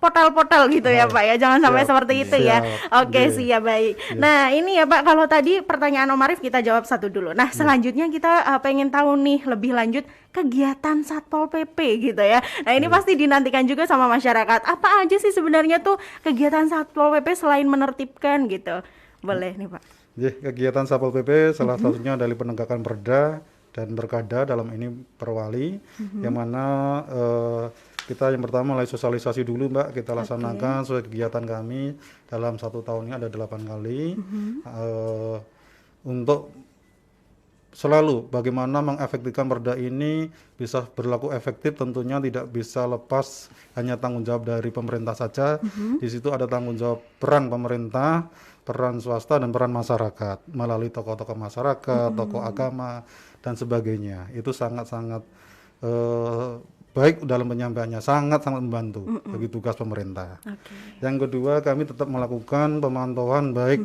portal-portal gitu ya Pak ya. Jangan sampai Siap. seperti itu ya. Siap. Oke, Iya. siap, baik. Nah, ini ya Pak, kalau tadi pertanyaan Om Arif kita jawab satu dulu. Nah, selanjutnya kita pengen tahu nih lebih lanjut kegiatan Satpol PP gitu ya. Nah, ini pasti dinantikan juga sama masyarakat. Apa aja sih sebenarnya tuh kegiatan Satpol PP selain menertibkan gitu? Boleh nih Pak. Kegiatan Satpol PP salah satunya dari penegakan perda dan berkada, dalam ini Perwali, yang mana Kita yang pertama mulai sosialisasi dulu Mbak, kita laksanakan sesuai kegiatan kami dalam 1 tahun ini ada 8 kali untuk selalu bagaimana mengefektifkan perda ini bisa berlaku efektif, tentunya tidak bisa lepas hanya tanggung jawab dari pemerintah saja. Di situ ada tanggung jawab peran pemerintah, peran swasta dan peran masyarakat melalui tokoh-tokoh masyarakat, tokoh agama dan sebagainya. Itu sangat-sangat baik dalam penyampaiannya, sangat-sangat membantu bagi tugas pemerintah. Yang kedua, kami tetap melakukan pemantauan baik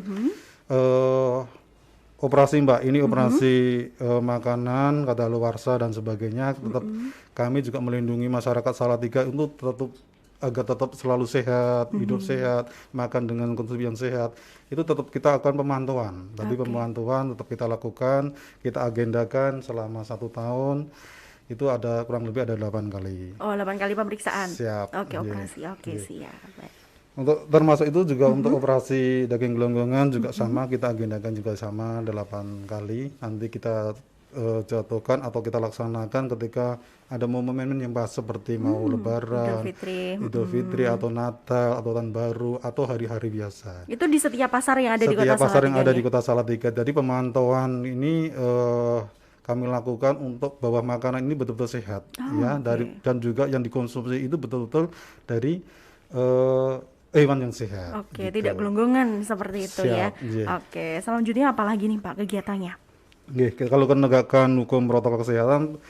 operasi Mbak, ini operasi makanan, kadaluarsa dan sebagainya. Tetap kami juga melindungi masyarakat Salatiga untuk agar tetap selalu sehat, hidup sehat, makan dengan konsumsi yang sehat. Itu tetap kita akan pemantauan. Tapi pemantauan tetap kita lakukan, kita agendakan selama 1 tahun. Itu ada kurang lebih ada 8 kali. Oh, 8 kali pemeriksaan. Siap. Oke, operasi. Oke, siap. Baik. Untuk termasuk itu juga untuk operasi daging gelonggongan juga sama, kita agendakan juga sama 8 kali. Nanti kita jatuhkan atau kita laksanakan ketika ada momen-momen yang pas seperti mau Lebaran, Idul Fitri atau Natal atau Tahun Baru atau hari-hari biasa. Itu di setiap pasar yang ada di Kota Setiap pasar yang Salatiga ada ya? di Kota Salatiga. Jadi pemantauan ini kami lakukan untuk bahwa makanan ini betul-betul sehat, ya, dan juga yang dikonsumsi itu betul-betul dari hewan yang sehat. Oke, gitu. tidak gelonggongan seperti itu ya. Siap, iya. Oke, selanjutnya apa lagi nih Pak kegiatannya? Kalau penegakan hukum protokol kesehatan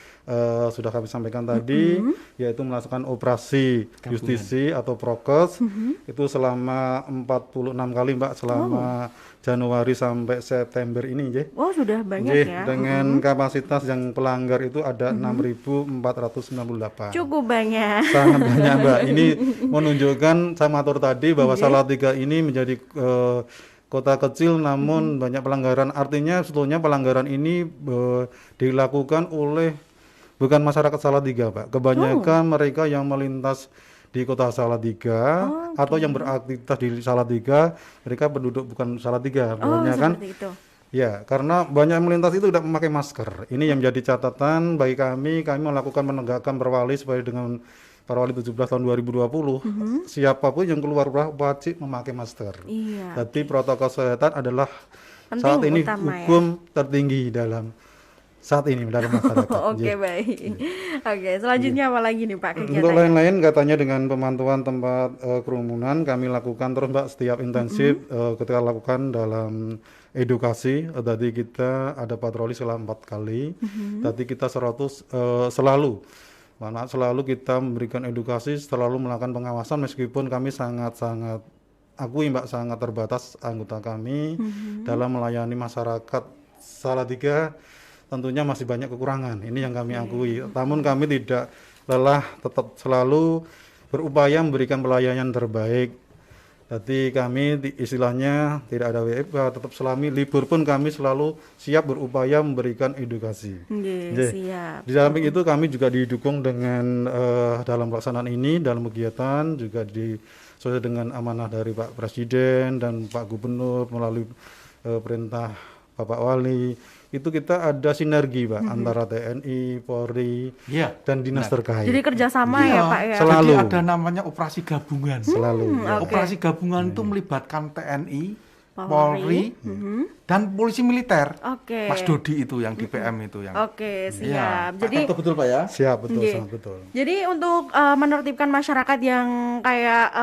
sudah kami sampaikan tadi, yaitu melaksanakan operasi justisi atau prokes itu selama 46 kali Mbak, selama Januari sampai September ini ya. Oh, sudah banyak ya. Dengan kapasitas yang pelanggar itu ada 6.498. Cukup banyak. Sangat banyak Mbak. Ini menunjukkan sama atur tadi bahwa Salatiga ini menjadi kota kecil namun banyak pelanggaran. Artinya sebetulnya pelanggaran ini dilakukan oleh bukan masyarakat Salatiga Pak. Kebanyakan mereka yang melintas di kota Salatiga atau yang beraktivitas di Salatiga, mereka penduduk bukan Salatiga. Kebanyakan seperti itu. ya, karena banyak melintas itu tidak memakai masker. Ini yang menjadi catatan bagi kami melakukan penegakan perwali supaya dengan Perwali 17 tahun 2020, siapapun yang keluar rumah wajib memakai masker. Iya. Jadi protokol kesehatan adalah Penting, saat ini utama, hukum tertinggi dalam saat ini dalam masyarakat. Oke, baik. Oke, selanjutnya apa lagi nih Pak Untuk kegiatannya? lain-lain katanya dengan pemantauan tempat kerumunan kami lakukan terus Mbak setiap intensif kita lakukan dalam edukasi. Tadi kita ada patroli selama 4 kali. Tadi kita selalu kita memberikan edukasi, selalu melakukan pengawasan meskipun kami sangat-sangat akui Mbak sangat terbatas anggota kami dalam melayani masyarakat Salatiga. Tentunya masih banyak kekurangan, ini yang kami akui. Namun kami tidak lelah, tetap selalu berupaya memberikan pelayanan terbaik. Jadi kami istilahnya tidak ada WFH, tetap selama libur pun kami selalu siap berupaya memberikan edukasi. Siap. Di samping itu kami juga didukung dengan dalam pelaksanaan ini, dalam kegiatan juga sesuai dengan amanah dari Pak Presiden dan Pak Gubernur melalui perintah Bapak Wali. Itu kita ada sinergi Pak antara TNI, Polri, dan dinas terkait. Jadi kerjasama ya Pak ya? Selalu. Jadi ada namanya operasi gabungan. Selalu. Operasi gabungan itu melibatkan TNI, Polri, dan polisi militer. Oke. Mas Dodi itu yang di PM itu yang. Oke, siap. Jadi betul Pak ya? Siap, betul, Nggih. sangat betul. Jadi untuk menertibkan masyarakat yang kayak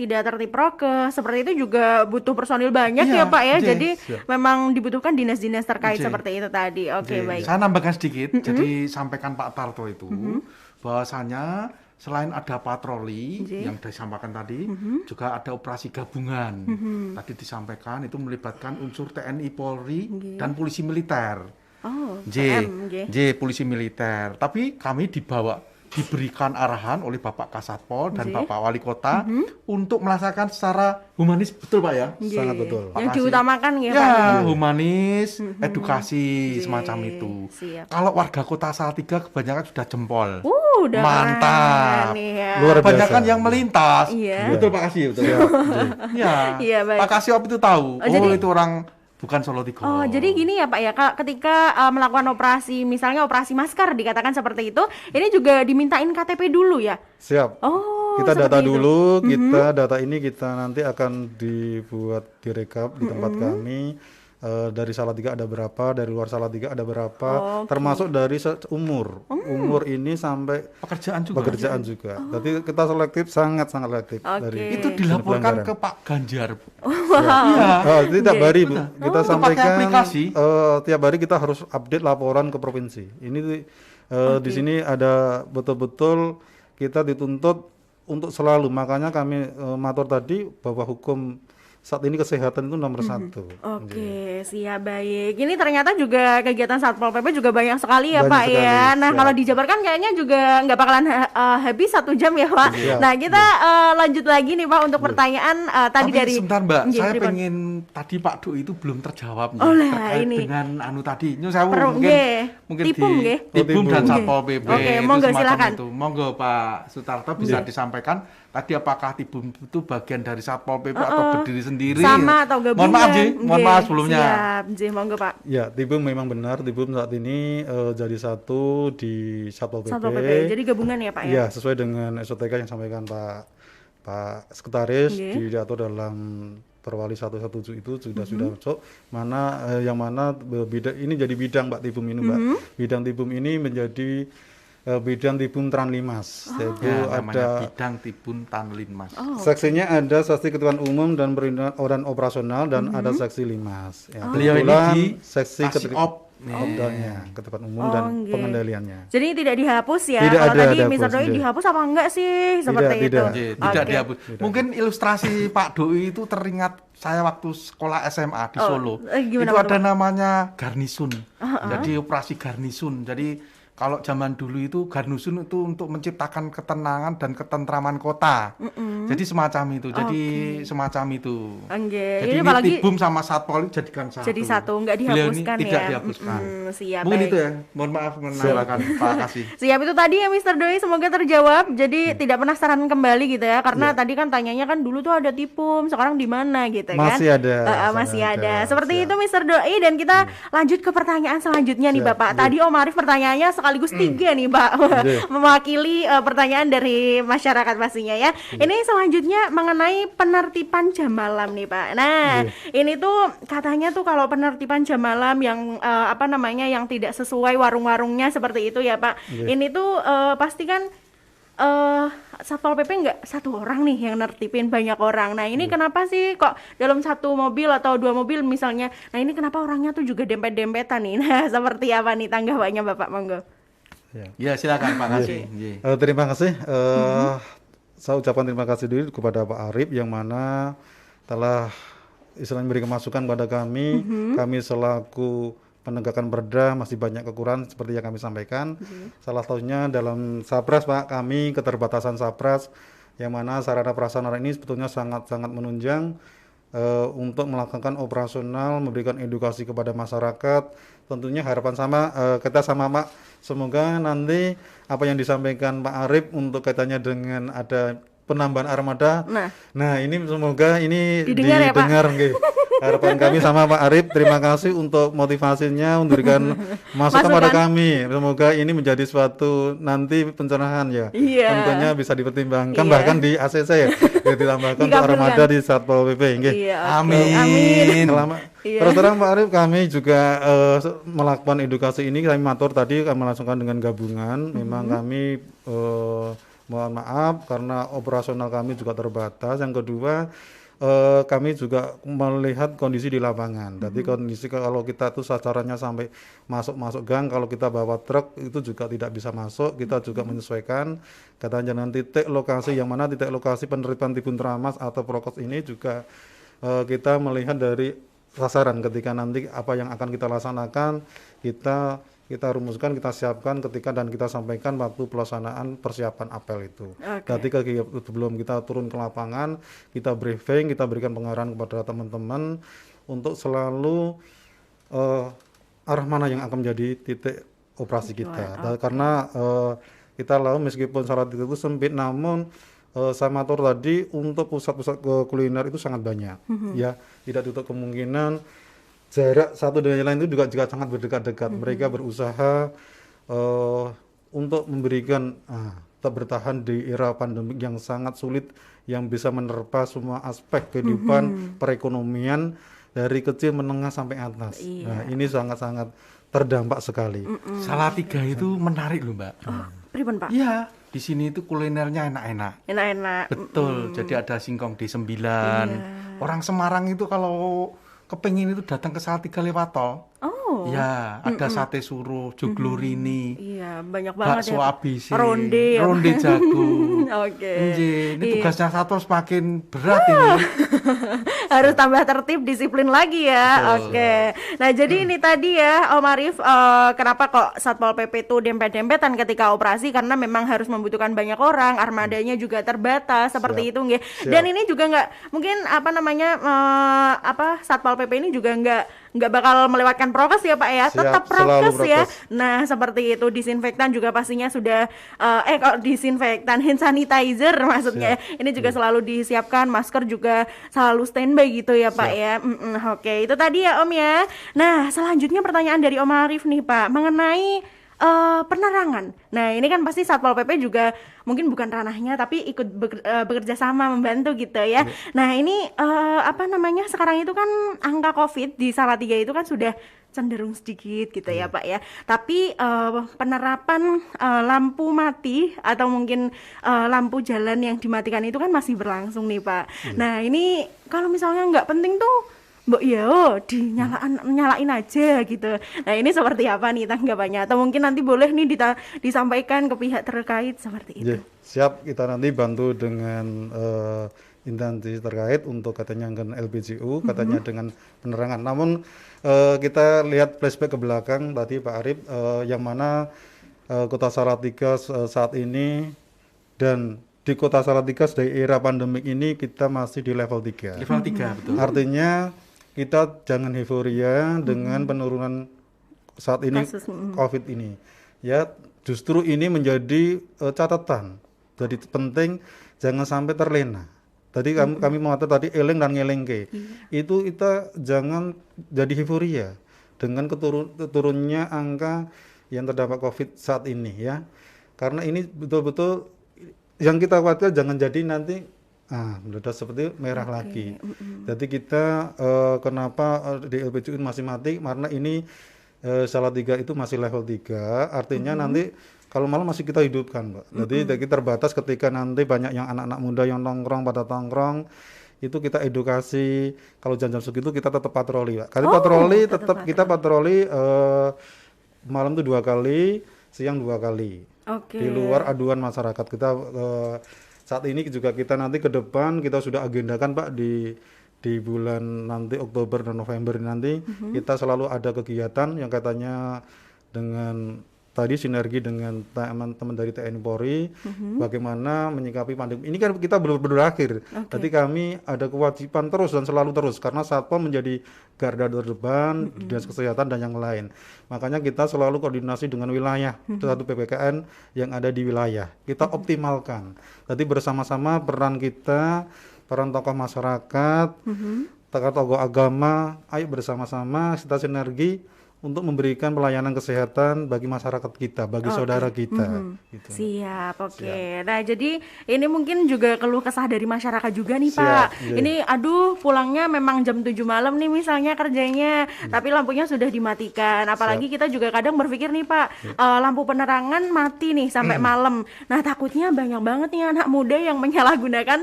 tidak tertib prokes seperti itu juga butuh personil banyak ya Iya, Pak ya. nggih. Jadi memang dibutuhkan dinas-dinas terkait Nggih. seperti itu tadi. Oke, Oke, baik. saya nambahkan sedikit. Jadi sampaikan Pak Tarto itu bahwasanya selain ada patroli yang disampaikan tadi, juga ada operasi gabungan. Tadi disampaikan itu melibatkan unsur TNI, Polri, dan polisi militer. Oh, J, PM, polisi militer. Tapi kami diberikan arahan oleh Bapak Kasatpol dan Bapak Wali Kota untuk melaksanakan secara humanis, betul Pak ya? Sangat betul. Yang Makasih. diutamakan ya Ya, Pak. humanis, edukasi semacam itu. Siap. Kalau warga Kota Salatiga kebanyakan sudah jempol. Udah Mantap. keren nih ya. Luar biasa. Kebanyakan yang melintas. Iya. Betul Pak Kasih, betul. Ya. Iya, baik. Pak Kasih itu tahu. Oh, jadi- itu orang bukan Solo 3. Oh, jadi gini ya Pak ya, ketika melakukan operasi, misalnya operasi masker dikatakan seperti itu, ini juga dimintain KTP dulu ya? Siap. Oh, Kita data seperti itu. dulu, data ini kita nanti akan dibuat direkap di tempat kami. Dari Salatiga ada berapa, dari luar Salatiga ada berapa, termasuk dari umur. Umur ini sampai pekerjaan juga. Jadi kita selektif, sangat selektif. Dari Itu dilaporkan ke Pak Ganjar. jadi tiap hari Bu, kita Itu sampaikan pakai aplikasi. tiap hari kita harus update laporan ke provinsi. Ini di sini ada betul-betul kita dituntut untuk selalu, makanya kami matur tadi bahwa hukum saat ini kesehatan itu nomor satu. Oke, siap, baik. Ini ternyata juga kegiatan Satpol PP juga banyak sekali ya Banyak Pak sekali, ya. Nah, siap. kalau dijabarkan kayaknya juga nggak bakalan habis 1 jam ya Pak. Siap. Nah, kita lanjut lagi nih Pak untuk pertanyaan tadi Tapi dari. sebentar Mbak, Nggih, saya pripun? pengen tadi Pak Doi itu belum terjawab nih, Oh, lah, terkait ini. dengan anu tadi. Nyun sewu, Nggih. mungkin Tipum, di nggih. Tipum dan Nggih. Satpol PP Oke, itu monggo, semacam silakan. itu. Monggo Pak Sutarto bisa disampaikan tadi apakah Tipum itu bagian dari Satpol PP atau berdiri sendiri? Sama atau gabungan? Mohon maaf Ji, mohon Nggih, maaf sebelumnya. Siap, Nggih, monggo Pak. Ya, Tibum memang benar. Tibum saat ini jadi satu di Satpol PP. Satpol PP. Jadi gabungan ya Pak ya? Iya, sesuai dengan SOTK yang sampaikan Pak Sekretaris, Nggih. diatur dalam Perwali 117 itu sudah masuk. Yang mana ini jadi bidang Pak Tibum ini Mbak. Bidang Tibum ini menjadi bidang Tibum Tranlimas. Yaitu Ya, namanya ada bidang Tipun Tanlinmas. seksinya ada seksi ketentuan umum dan perlindungan operasional dan ada seksi limas. Ya, Beliau ini kebetulan di seksi Kasih-op. Opdanya, ketentuan umum dan nggih. pengendaliannya. Jadi tidak dihapus ya? Tidak Kalau ada tadi dihapus, Mr. Doi nggih. dihapus apa enggak sih? Seperti itu. tidak. Tidak Oke. dihapus. Mungkin ilustrasi Pak Doi itu teringat saya waktu sekolah SMA di Solo. Gimana, Itu Pak, ada namanya garnisun. Jadi operasi garnisun. Jadi kalau zaman dulu itu garnisun itu untuk menciptakan ketenangan dan ketentraman kota. Jadi semacam itu. Jadi semacam itu. Nggih. Jadi Ini ini apalagi Tibum sama Satpol jadikan satu. jadi satu, enggak Beliau ini dihapuskan tidak ya? dihapuskan. Siap, Mungkin baik. itu ya. Mohon maaf menambahkan Pak Kasih. Siap, itu tadi ya Mr. Doi, semoga terjawab. Jadi tidak penasaran kembali gitu ya, karena tadi kan tanyanya kan dulu tuh ada Tipum, sekarang di mana gitu kan? Masih ada, Masih sangat ada. ada. Seperti Siap. itu Mr. Doi, dan kita lanjut ke pertanyaan selanjutnya nih Siap. Bapak. Tadi Om Arif pertanyaannya sekaligus 3 nih Pak, mewakili pertanyaan dari masyarakat pastinya ya. Ini selanjutnya mengenai penertiban jam malam nih Pak. Nah, ini tuh katanya tuh kalau penertiban jam malam yang yang tidak sesuai warung-warungnya seperti itu ya Pak. Ini tuh pasti kan Satpol PP nggak satu orang nih yang nertipin, banyak orang. Nah ini kenapa sih kok dalam satu mobil atau 2 mobil misalnya, nah ini kenapa orangnya tuh juga dempet-dempetan nih? Nah seperti apa nih tanggapannya Bapak, monggo. Ya silakan Pak Kasih. Nggih. Terima kasih. Saya ucapkan terima kasih dulu kepada Pak Arif yang mana telah istilahnya memberikan masukan kepada kami. Kami selaku penegakan perda masih banyak kekurangan seperti yang kami sampaikan. Salah satunya dalam Sapras Pak, kami keterbatasan Sapras yang mana sarana prasarana ini sebetulnya sangat-sangat menunjang untuk melakukan operasional, memberikan edukasi kepada masyarakat. Tentunya harapan kita sama Pak, semoga nanti apa yang disampaikan Pak Arif untuk kaitannya dengan ada penambahan armada. Nah, ini semoga ini Didengar ya, Pak? didengar nggih. Harapan kami sama Pak Arif, terima kasih untuk motivasinya, memberikan masukan pada kami. Semoga ini menjadi suatu nanti pencerahan ya. Iya. Tentunya bisa dipertimbangkan Iya. bahkan di ACC ya, ditambahkan untuk Dikabulkan. armada di Satpol PP nggih. Iya, oke. Amin. Amin. Iya. Terus terang Pak Arif, kami juga melakukan edukasi ini, kami matur tadi kami melangsungkan dengan gabungan. Memang kami mohon maaf karena operasional kami juga terbatas. Yang kedua, kami juga melihat kondisi di lapangan. Jadi kondisi kalau kita tuh sasarannya sampai masuk gang, kalau kita bawa truk itu juga tidak bisa masuk. Kita juga menyesuaikan katanya dengan titik lokasi, yang mana titik lokasi penerimaan Tibun Tramas atau Prokes ini juga kita melihat dari sasaran ketika nanti apa yang akan kita laksanakan, kita rumuskan, kita siapkan ketika dan kita sampaikan waktu pelaksanaan persiapan apel itu. Jadi sebelum kita turun ke lapangan, kita briefing, kita berikan pengarahan kepada teman-teman untuk selalu arah mana yang akan menjadi titik operasi kita. Karena kita lalu meskipun syarat itu sempit, namun sama atur tadi untuk pusat-pusat kuliner itu sangat banyak. Ya, tidak tutup kemungkinan jarak satu dengan yang lain itu juga sangat berdekat-dekat. Mereka berusaha untuk memberikan tetap bertahan di era pandemik yang sangat sulit, yang bisa menerpa semua aspek kehidupan perekonomian dari kecil menengah sampai atas. Nah, ini sangat-sangat terdampak sekali. Salatiga itu menarik loh, Mbak. Pripun, Pak? Iya, di sini itu kulinernya enak-enak. Enak-enak. Betul, jadi ada singkong D9. Iya. Orang Semarang itu kalau kepengin itu datang ke Salatiga lewat tol. Oh. Ya, ada sate suruh, joglorini, Iya, banyak banget bakso ya. ABC, Ronde ya, Pak. ronde jagung. Oke. Ini Iya. tugasnya Satpol semakin berat ini. Harus tambah tertib, disiplin lagi ya. Betul. Oke. Nah, jadi ini tadi ya, Om Arif, kenapa kok Satpol PP itu dempet-dempetan ketika operasi? Karena memang harus membutuhkan banyak orang, armadanya juga terbatas seperti Siap. itu, nggih. Dan ini juga nggak mungkin apa namanya Satpol PP ini juga nggak bakal melewatkan prokes ya, Pak ya. Siap, Tetap selalu prokes ya. prokes. Nah, seperti itu, disinfektan juga pastinya sudah kok disinfektan, hand sanitizer maksudnya. Ini juga selalu disiapkan, masker juga selalu standby gitu ya, Pak ya. Oke, itu tadi ya, Om ya. Nah, selanjutnya pertanyaan dari Om Arif nih, Pak, mengenai penerangan. Nah, ini kan pasti Satpol PP juga mungkin bukan ranahnya tapi ikut bekerja sama membantu gitu ya. Nah, ini sekarang itu kan angka Covid di Salatiga itu kan sudah cenderung sedikit gitu ya, Pak ya. Tapi penerapan lampu mati atau mungkin lampu jalan yang dimatikan itu kan masih berlangsung nih, Pak. Nah, ini kalau misalnya nggak penting tuh Mbok nyalain aja gitu. Nah, ini seperti apa nih tanggapannya? Atau mungkin nanti boleh nih disampaikan ke pihak terkait seperti itu. Ya, siap, kita nanti bantu dengan instansi terkait untuk katanya dengan LPGU, katanya dengan penerangan. Namun kita lihat flashback ke belakang tadi Pak Arif, yang mana Kota Salatiga saat ini dan di Kota Salatiga dari era pandemik ini kita masih di level 3. Level 3, betul. Artinya kita jangan euforia dengan penurunan saat ini Kasus, COVID ini. Ya, justru ini menjadi catatan. Jadi penting jangan sampai terlena. Tadi kami mengatakan tadi eleng dan ngelengke. Itu kita jangan jadi euforia dengan turunnya angka yang terdampak COVID saat ini ya. Karena ini betul-betul yang kita khawatir jangan jadi nanti meledak seperti merah lagi. Jadi kita kenapa di LPGU masih mati? Karena ini Salatiga itu masih level 3, artinya nanti kalau malam masih kita hidupkan, Mbak. Jadi kita terbatas ketika nanti banyak yang anak-anak muda yang nongkrong pada tongkrong, itu kita edukasi. Kalau jam-jam segitu kita tetap patroli, Pak. Kali patroli tetap kita patroli malam itu 2 kali, siang 2 kali. Oke. Di luar aduan masyarakat kita saat ini juga kita nanti ke depan kita sudah agendakan Pak di bulan nanti Oktober dan November nanti kita selalu ada kegiatan yang katanya dengan tadi sinergi dengan teman-teman dari TNI Polri bagaimana menyikapi pandemi. Ini kan kita belum berakhir. Jadi kami ada kewajiban terus dan selalu terus karena Satpol menjadi garda terdepan dinas kesehatan dan yang lain. Makanya kita selalu koordinasi dengan wilayah satu PPKN yang ada di wilayah. Kita optimalkan. Jadi bersama-sama peran kita, peran tokoh masyarakat, tokoh agama, ayo bersama-sama kita sinergi untuk memberikan pelayanan kesehatan bagi masyarakat kita, bagi saudara kita. Gitu. Siap, oke. Nah, jadi ini mungkin juga keluh kesah dari masyarakat juga nih, Pak. Iya. Ini aduh, pulangnya memang jam 7 malam nih misalnya kerjanya, tapi lampunya sudah dimatikan. Apalagi kita juga kadang berpikir nih, Pak, lampu penerangan mati nih sampai malam. Nah, takutnya banyak banget nih anak muda yang menyalahgunakan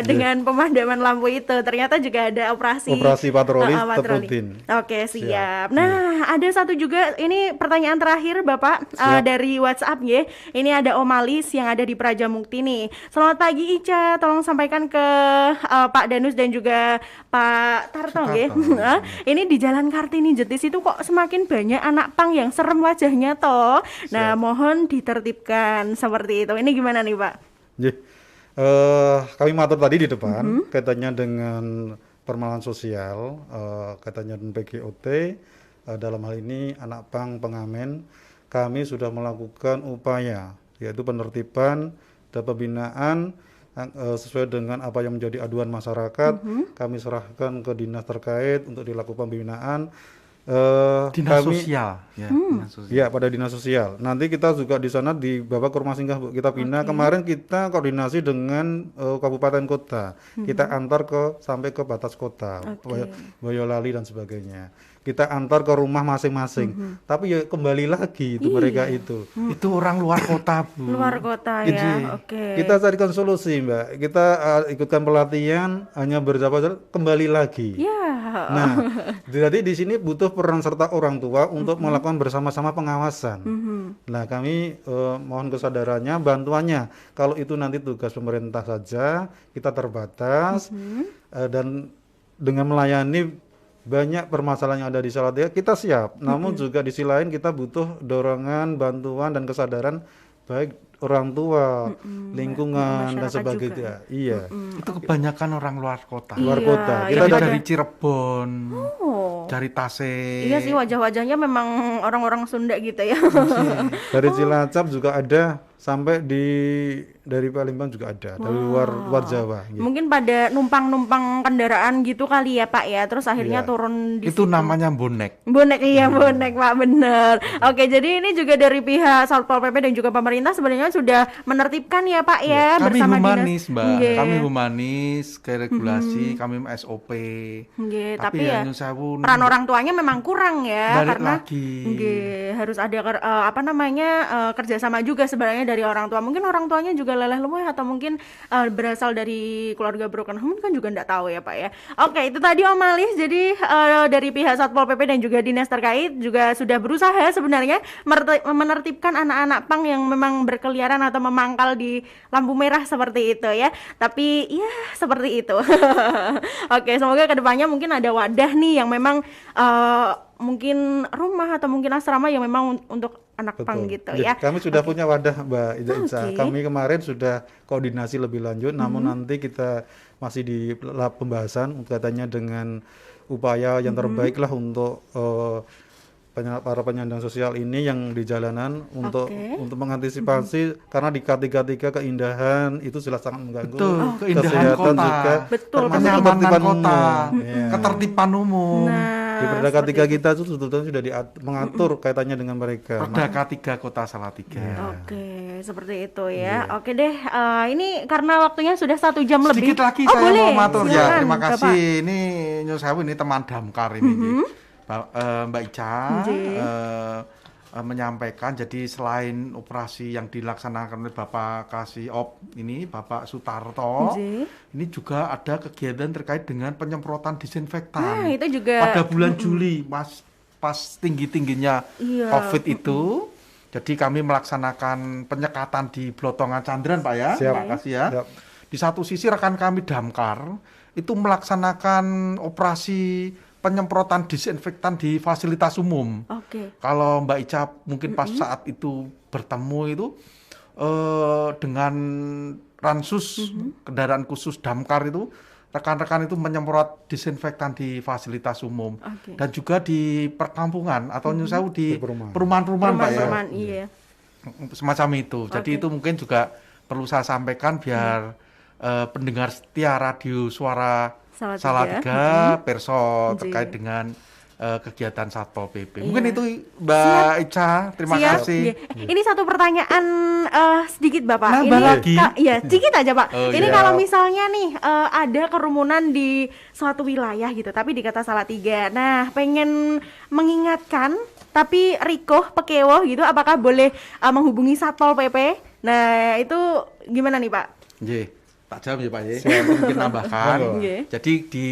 dengan pemadaman lampu itu. Ternyata juga ada operasi patroli tetap patroli. rutin. Oke, siap. Nah, ada satu juga, ini pertanyaan terakhir Bapak dari WhatsApp ya. Ini ada Om Alis yang ada di Praja Mukti nih. Selamat pagi Ica, tolong sampaikan ke Pak Danus dan juga Pak Tarto ya. Ini di Jalan Kartini Jetis itu kok semakin banyak anak pang yang serem wajahnya toh. Nah, mohon ditertibkan seperti itu. Ini gimana nih Pak? Kami matur tadi di depan kaitannya dengan permasalahan sosial, katanya PGOT. Dalam hal ini anak pang pengamen, kami sudah melakukan upaya yaitu penertiban dan pembinaan sesuai dengan apa yang menjadi aduan masyarakat. Kami serahkan ke dinas terkait untuk dilakukan pembinaan Dinas kami sosial, ya, dinas sosial. ya pada dinas sosial. Nanti kita juga di sana dibawa ke rumah singgah, Bu. Kita pindah. Kemarin kita koordinasi dengan kabupaten kota. Kita antar sampai ke batas kota, Boyolali dan sebagainya. Kita antar ke rumah masing-masing. Tapi ya kembali lagi itu mereka itu. Itu orang luar kota, Bu. Luar kota Gitu. ya. Oke. Kita carikan solusi, Mbak. Kita ikutkan pelatihan, hanya bersahabat kembali lagi. Ya. Nah, jadi di sini butuh peran serta orang tua untuk melakukan bersama-sama pengawasan. Nah, kami mohon kesadarannya, bantuannya. Kalau itu nanti tugas pemerintah saja, kita terbatas dan dengan melayani banyak permasalahan yang ada di Salatiga, kita siap. Namun juga di sisi lain kita butuh dorongan, bantuan dan kesadaran baik orang tua, lingkungan dan masyarakat sebagainya. Iya. Itu kebanyakan orang luar kota. Luar Iya, kota. iya. Kita Jadi ada dari Cirebon, Oh. dari Tasik. Iya sih, wajah-wajahnya memang orang-orang Sunda gitu ya. dari Cilacap juga ada, sampai dari Palembang juga ada, dari luar Jawa. Gitu. Mungkin pada numpang-numpang kendaraan gitu kali ya Pak ya. Terus akhirnya Iya. turun di Itu situ. namanya bonek. Bonek, iya bonek Pak, bener. Oke, jadi ini juga dari pihak Satpol PP dan juga pemerintah sebenarnya sudah menertibkan ya Pak ya, Kami bersama humanis, dinas. Mbak. Nggih. Kami humanis, ke regulasi, kami SOP. Nggih, Tapi tapi ya nyun sewu, peran orang tuanya memang kurang ya, balik karena lagi. nggih, harus ada kerjasama juga sebenarnya dari orang tua. Mungkin orang tuanya juga leleh lumeh atau mungkin berasal dari keluarga broken home kan juga enggak tahu ya Pak ya. Oke, itu tadi Om Alis. Jadi dari pihak Satpol PP dan juga dinas terkait juga sudah berusaha sebenarnya menertibkan anak-anak pang yang memang berkeliaran atau memangkal di lampu merah seperti itu ya. Tapi ya seperti itu. Oke, semoga kedepannya mungkin ada wadah nih yang memang mungkin rumah atau mungkin asrama yang memang untuk anak pang gitu Jadi, ya. kami sudah punya wadah, Mbak Ica. Oke. Kami kemarin sudah koordinasi lebih lanjut, namun nanti kita masih di pembahasan katanya dengan upaya yang terbaik lah untuk para penyandang sosial ini yang di jalanan untuk mengantisipasi karena di K33 keindahan itu jelas sangat mengganggu Betul, keindahan kesehatan kota. juga, Betul, termasuk Kenyamanan ketertiban kota, umum. Iya. ketertiban umum. Di Perda K3 kita itu sebetulnya sudah mengatur kaitannya dengan mereka. Perda K3 Kota Salatiga. Oke, seperti itu ya. Oke deh, ini karena waktunya sudah 1 jam lebih. Sedikit lagi Oh, saya boleh. mau matur ya. Silakan, Terima Bapak. kasih. Ini nyun sewu ini teman damkar ini. Mbak Ica menyampaikan jadi selain operasi yang dilaksanakan oleh Bapak Kasiop ini Bapak Sutarto, ini juga ada kegiatan terkait dengan penyemprotan disinfektan. Nah, itu juga Pada bulan Juli pas tinggi-tingginya Iya. COVID itu. Jadi kami melaksanakan penyekatan di Blotongan Candran, Pak ya. Siap. Terima kasih ya. Siap. Di satu sisi rekan kami damkar itu melaksanakan operasi penyemprotan disinfektan di fasilitas umum. Oke. Kalau Mbak Ica mungkin pas saat itu bertemu itu dengan Ransus kendaraan khusus damkar itu rekan-rekan itu menyemprot disinfektan di fasilitas umum Oke. dan juga di perkampungan atau nyun sewu di Di perumahan. perumahan-perumahan Pak ya. Perumahan, iya. Semacam itu. Jadi Oke. itu mungkin juga perlu saya sampaikan biar pendengar setia radio suara Salatiga. Salatiga Perso Ji. terkait dengan kegiatan Satpol PP. Iya. Mungkin itu Mbak Ica, terima Siap. kasih. Iya. Ini satu pertanyaan sedikit Bapak. Nambah Ini lagi? Iya, sedikit aja Pak. Oh, Ini iya. kalau misalnya nih ada kerumunan di suatu wilayah gitu, tapi di kota Salatiga. Nah, pengen mengingatkan tapi rikoh pekewoh gitu, apakah boleh menghubungi Satpol PP? Nah, itu gimana nih Pak? Nggih, tak jawab ya Pak ya. Mungkin nambahkan. Nggih. Jadi di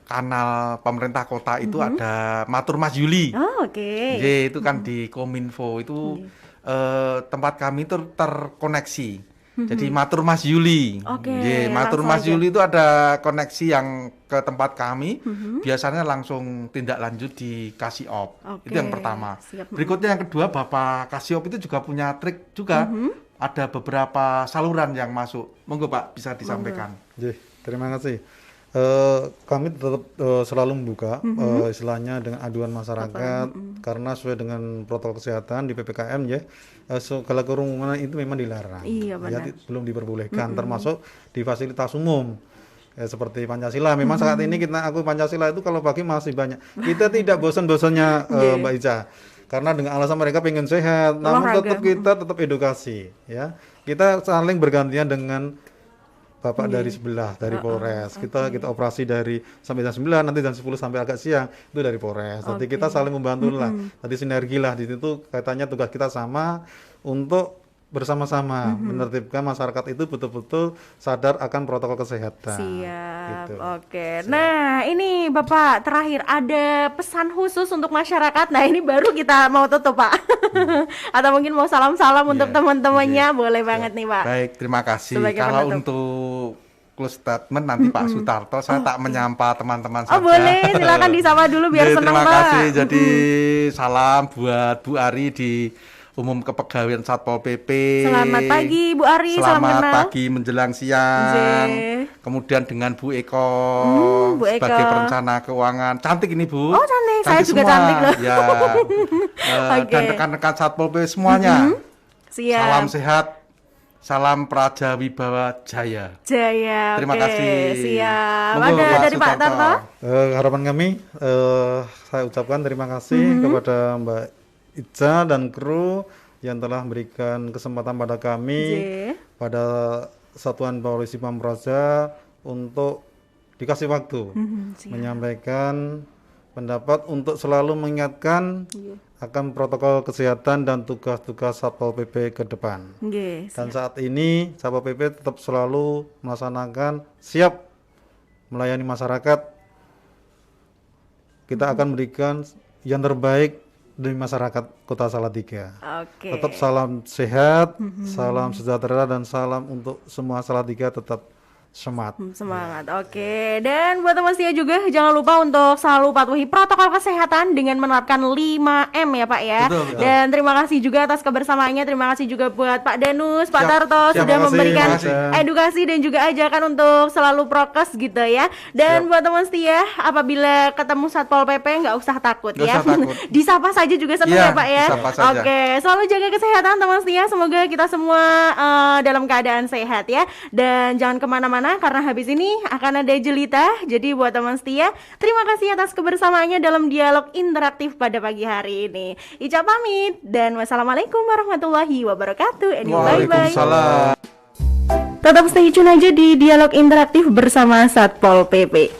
kanal pemerintah kota itu ada Matur Mas Yuli. Oh, oke. Nggih, itu kan di Kominfo itu tempat kami itu terkoneksi. Jadi Matur Mas Yuli. Oke, Nggih, Matur langsung Mas aja. Yuli itu ada koneksi yang ke tempat kami. Biasanya langsung tindak lanjut di Kasiop. Oke, Itu yang pertama. siap. Berikutnya yang kedua, Bapak Kasiop itu juga punya trik juga. Ada beberapa saluran yang masuk. Monggo Pak, bisa disampaikan. Jadi, terima kasih. Kami tetap selalu membuka istilahnya dengan aduan masyarakat karena sesuai dengan protokol kesehatan di PPKM ya. Segala kerumunan itu memang dilarang. Iya, benar. Belum diperbolehkan termasuk di fasilitas umum. seperti Pancasila. Memang saat ini aku Pancasila itu kalau pagi masih banyak. Kita tidak bosan-bosannya Mbak Ica. Karena dengan alasan mereka pengen sehat, namun kita tetap edukasi ya. Kita saling bergantian dengan Bapak dari sebelah, dari Polres. Kita operasi dari sampai jam 9, nanti jam 10 sampai agak siang itu dari Polres. Jadi kita saling membantu lah. Tadi sinergi lah di situ, kaitannya tugas kita sama untuk bersama-sama menertibkan masyarakat itu betul-betul sadar akan protokol kesehatan. Siap. Gitu. Oke. Nah, ini Bapak terakhir ada pesan khusus untuk masyarakat. Nah, ini baru kita mau tutup, Pak. Atau mungkin mau salam-salam untuk teman-temannya, boleh banget nih, Pak. Baik, terima kasih. Sebagai Kalau penutup. untuk close statement nanti Pak Sutarto, saya tak menyapa teman-teman saja. Oh, boleh, silakan disapa dulu biar Jadi, senang, terima Pak. kasih. Jadi salam buat Bu Ari di Umum Kepegawaian Satpol PP. Selamat pagi Bu Ari, salam Selamat kenal. pagi menjelang siang. Kemudian dengan Bu Eko, Bu Eko. sebagai perencana keuangan. Cantik ini Bu. Oh, cantik. Saya juga semua. cantik loh. Ya. Dan rekan-rekan Satpol PP semuanya. Siap. Salam sehat. Salam Praja Wibawa Jaya. Jaya. Terima Oke, kasih. Siap. Monggo, Ada Pak dari Pak Sutarto. Tarto. Harapan kami, saya ucapkan terima kasih kepada Mbak Ica dan kru yang telah memberikan kesempatan pada kami, pada Satuan Polisi Pampraja untuk dikasih waktu menyampaikan pendapat untuk selalu mengingatkan akan protokol kesehatan dan tugas-tugas Satpol PP ke depan. Dan saat ini Satpol PP tetap selalu melaksanakan siap melayani masyarakat. Kita akan memberikan yang terbaik demi masyarakat Kota Salatiga. Oke. Tetap salam sehat, salam sejahtera, dan salam untuk semua Salatiga tetap semangat. Semangat. Oke. Dan buat teman setia juga jangan lupa untuk selalu patuhi protokol kesehatan dengan menerapkan 5M ya Pak ya. Betul. Dan terima kasih juga atas kebersamaannya. Terima kasih juga buat Pak Danus, Pak Siap. Tarto Siap, sudah makasih, memberikan makasih. edukasi dan juga ajakan untuk selalu prokes gitu ya. Dan buat teman setia, apabila ketemu Satpol PP nggak usah takut Nggak ya. usah takut. Disapa saja juga senang Iya, ya Pak ya. disapa saja. Oke, selalu jaga kesehatan teman setia. Semoga kita semua dalam keadaan sehat ya. Dan jangan kemana-mana karena habis ini akan ada jelita. Jadi buat teman setia, terima kasih atas kebersamaannya dalam dialog interaktif pada pagi hari ini. Ica pamit dan wassalamualaikum warahmatullahi wabarakatuh. Bye-bye. Waalaikumsalam. Tetap stay tune aja di dialog interaktif bersama Satpol PP.